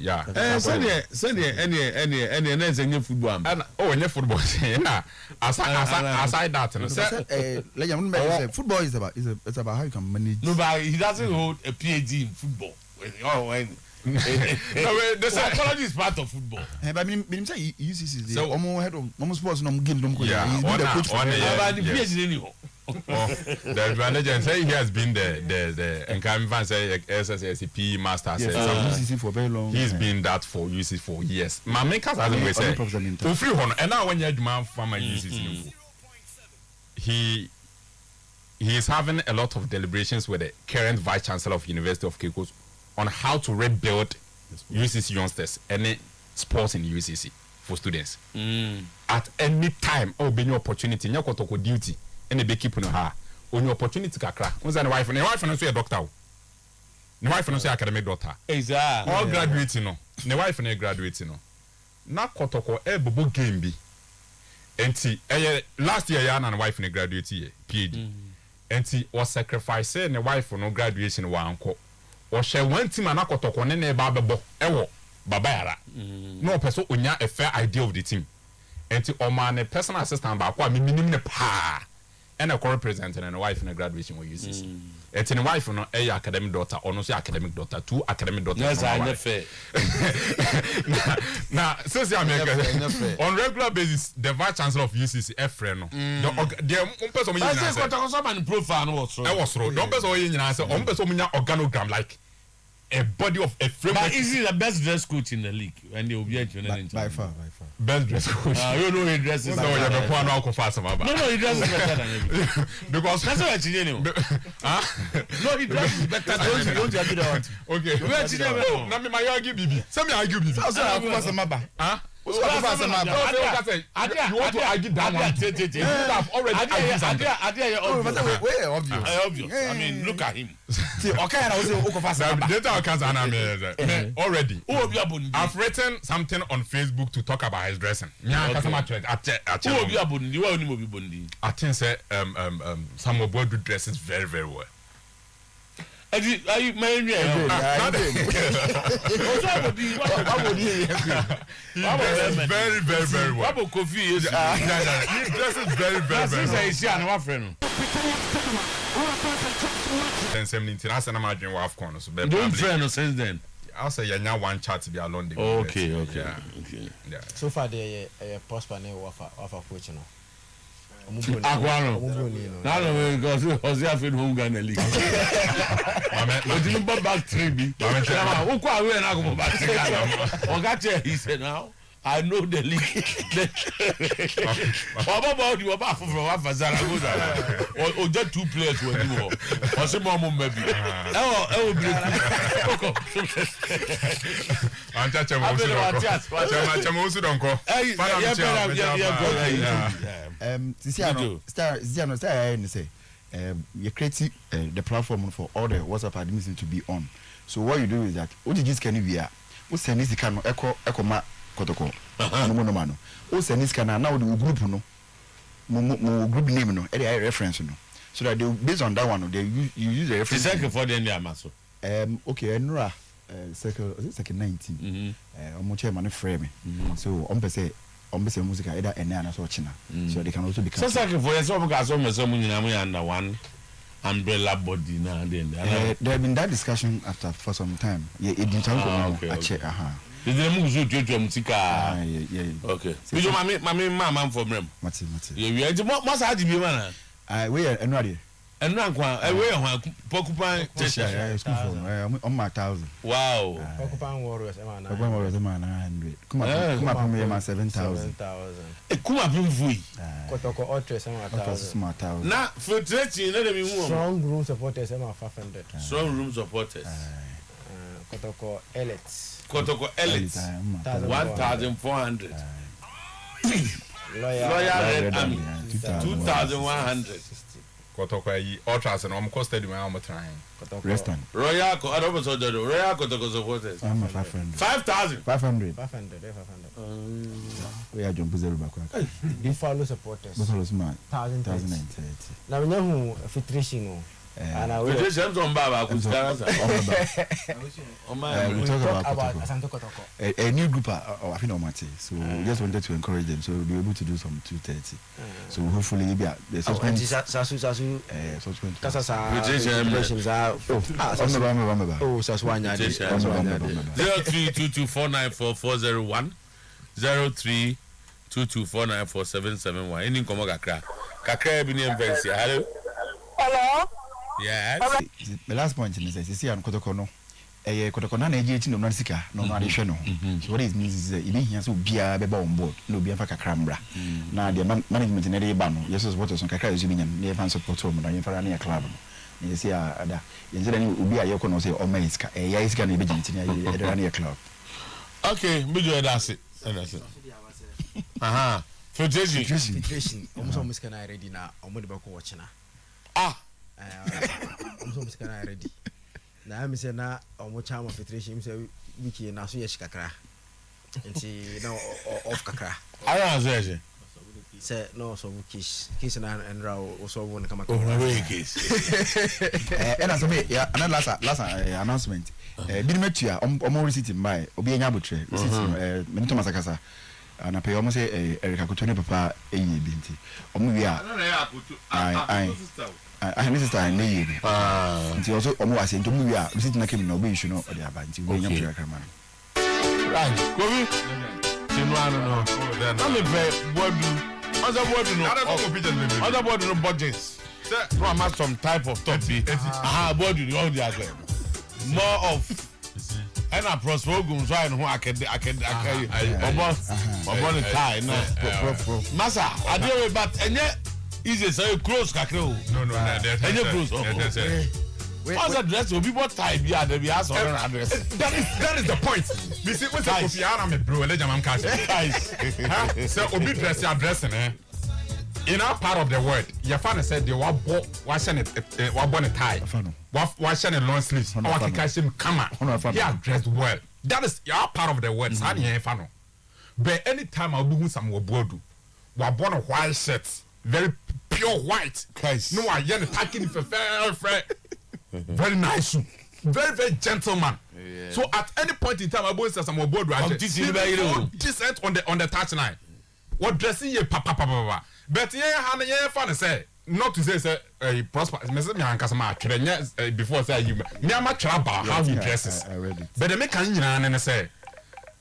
yeah. Send any any football. Oh, any football. Yeah. Aside that, football is about how you can manage. No, but he doesn't hold a PhD in football. The psychology is part of football. But I mean, say UCC. So almost head of sports no game. Yeah, he's been the coach for the PhD anyhow. The manager say he has been the and can say SSSP master says UCC for very long. He's been that for UCC for years. My makers as we say for free honor and now when you demand from my UCC he is having a lot of deliberations with the current vice chancellor of University of Cape Coast on how to rebuild UCC youngsters any sports in UCC for students at any time or be your opportunity your duty and be keeping her on your opportunity kakra once and wife and a doctor the wife and academic doctor exactly all graduating no the wife and graduating no na kotoko bobo game bi enti last year ya na wife ne graduate ye PhD enti was sacrifice ne wife no graduation wa anko o hye one team anakotoko ne ba bebo ewo baba yara no person onya a fair idea of the team enti o ma ne personal assistant ba kwa minim ne pa and a co-representative and a wife in a graduation we use it's in a wife no a academic daughter or no academic daughter 2 academic daughters. Yes, I never. Now since on regular basis the vice chancellor of UCC Efreno the person I say someone profile was wrong don't person you answer on person organogram like a body of a framework. But is he the best dress coach in the league when they will be by far best dress coach. You know he dresses better than everybody. No, he dresses better than everybody. Because that's what you know. No, he dresses better than everybody. Don't you agree that one? Okay. Oh, na me my argue bibi. Say me argue bibi. Also I go for maba. Huh? You want to argue that one? You have already argued something. Obvious. I mean, look at him. See, okay, I was go for maba. Data accounts are already. I've written something on Facebook to talk about his dressing. I think say some boy do dresses very very well. Are you married? Very very very well. What about coffee? He dresses very very very well. He's our friend. Then 17 I said I'm doing WAF corner so don't friend since then. I'll say you now one chat to be alone. Okay. Yeah. So far they prosper ne wafa coach no. Akwano. Na no because Ozia fit home Ghana league. Mama, didn't back 3B. Mama, who kwa we na go back 3B. Oga he said now I know the league. About you about from Fazara go or just 2 players were you or some more maybe. You create the platform for all the WhatsApp admins to be on. So what you do is that what you just can be what send this kind of echo ma kotoko no mano o send this kind now the group no mo group name no e dey reference no so that they based on that one they use the reference second for the amaso okay enra second 19 omo chairman frame me so on say music either ena so china so they can also be so second for yes omo ka so me so nyina mo under one umbrella body now then there have been that discussion after for some time it didn't go okay. The name is Jojo Mutika. Yeah. Okay. Bijo mama for mem. Mati. Yeah, must have be man. We enwade. Enwa kwa we ho Pokupan Tesha. Yeah, school from on my 1,000. Wow. Pokupan Warriors na. Pokupan Warriors na 100. Kuma pum ma 7,000. Kuma pum fui. Kotoko Otres na 1,000. Na filtration na dem hu. Strong room supporters na 500. Strong room supporters. Kotoko Elites. Kotoko Elites 1,400. Loyal Red Army 2,100. Kotoko yi ultras and am cost stadium am trying. Restaurant. Royal Kotoko supporters. 5,000. 500. We are jump zero back. The follow supporters. Buffalo smart. 1,030. Na we know filtration and we just on Baba we talk about Asante Kotoko. A new group I think Omati. So we just wanted to encourage them so we'll be able to do some 2:30. So hopefully the subsequent subsequent celebrations are oh Saswanya 0322494401 0322494771 any komo kakra bi ne mvensi hello. Yes. The last point is see am Kotoko no. Kotoko na eje ti no na sika no na de hwe no. So what it means is that even here so bia be on board no bia fa kakra mbra. Na the management na dey ba no. Yes what so kakra is bi nyam. Na fan support mo na yen fa na club no. You see ada. Yen say na obi aye ko no say o mai sika. Ya sika na be jinti na na club. Okay, me do that's it. Aha. Filtration. Almost sika na ready na omo de ba ko watch na. I'm so ready. Now I'm saying now on charm of filtration say wiki na so yesh kakra. Nti now off kakra. I don't say. say no so case and raw so one come Oh, no case. And as me, yeah, another last announcement. Didn't met you, almost receipt in my Obi Nabutre, Minito Masakasa, and I pay almost a Kakutuni Papa, a binti. Omuvia, I have sister and lady. And also almost saying to me, we are visiting a came no way, you know, or the Abanti, we are man. Right, go in. No. Let me pay what do. Other board no budgets. No, I'm at some type of topic. Board you all the other. More of and a prosperous so I know I can about the tie now. Massa, I do but and yet easy so close kakro. No, and you close. What's address will be what type yeah there be ask other address. That is the point. You see what's the Kofiana me bro let jam catch. Guys. So obi dress addressing in our part of the world, your father said they were washing it a tie. Washing a long sleeves. Or can catch him come on. He are dressed well. That is your part of the world. But anytime I'll do some wobodu, we born a white shirt, very pure white. No, I am attacking for very nice, very gentleman. Yeah. So at any point in time, I boys some board decent on the touch line. What dressing ye papa. But yeah, fun say not to say prosper. Before say you me am how he dresses. But the make and say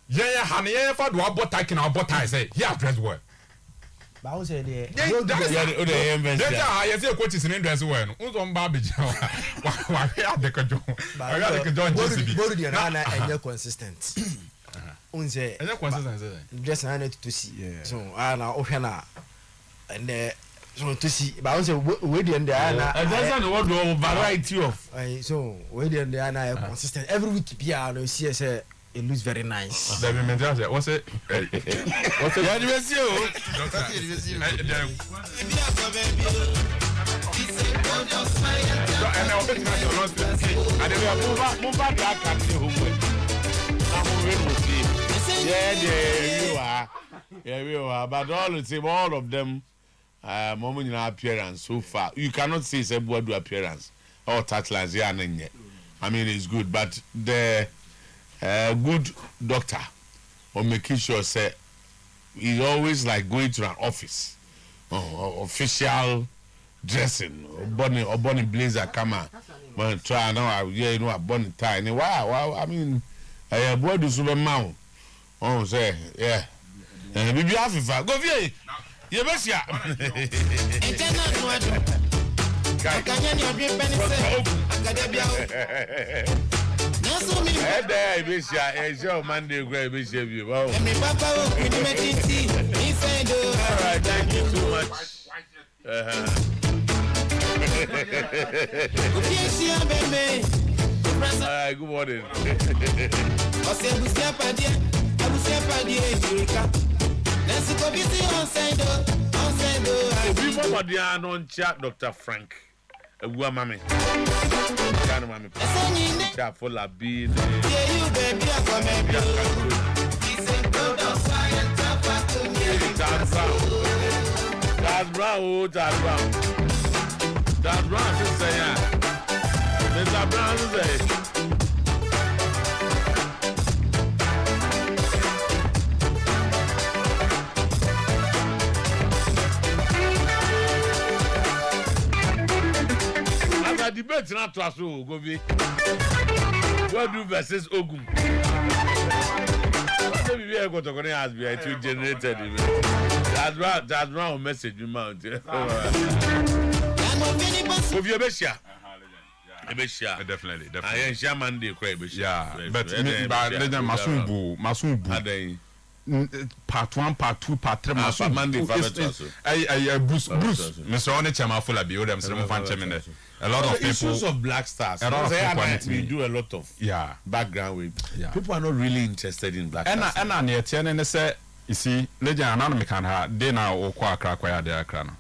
yeah, for do about taking our bot say he has dressed well. But I say there. I say coach is in dress well. Who's on Babbage? Why are the control? I got the control. Consistent. Unse. Dress na to see. So na ohwe and so to see. But I say we dey and there na. That's the word variety of. So we dey and there na consistent. Every week Pia no see say it looks very nice. That means that what's it? What's it? Yeah, we are. But all of them, moment in appearance so far, you cannot say it's a word appearance or touchlines. Yeah, I mean it's good, but the good doctor or making sure say he's always like going to an office, official dressing, or bunny blazer come on, but try now. Yeah, you know a bunny tie. Wow, I mean, boy do super mount. Oh, say yeah. Bibi afifa go vie ye be sia there be sia e show Monday go be sia bi wow. Alright, thank you so much. Good morning. People they are non chat Dr. Frank. Mami. Kind mami. Chat for la bean. That's brown. That's brown to say yeah. Mr. Brown to say. Debate not to us go be what do versus Ogun. Maybe we are going to go as we are to generated. That's wrong message you mount. Of your Bessia. Definitely. I am Shaman de Crab. Yeah, but Masumbu. Part 1, part 2, part 3. Monday, Bruce. Mr. Onechama full of you. A lot of people. Issues of black stars. A lot of people. We do a lot of background with. People are not really interested in black stars. And near say, you see, legend anonymous can have they now or quack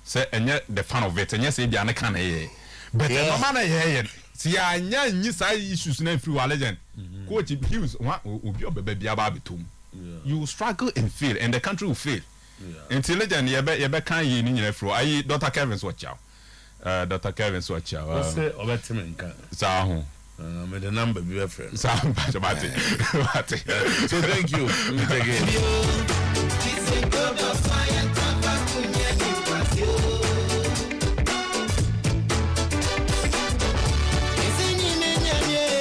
say, and yet the fun of it, and yes, they are not can but no matter see, I knew issues name through a legend. Coach, he was one will be a baby about it. You struggle and fail, and the country will fail. Until legend yebe kan yi ni nyina fro. Ayi Dr. Kevin so chow. Dr. Kevin so chow. What's the obetime nka? Sa ho. Me the number be a friend. Sa mate. So thank you. Meet again.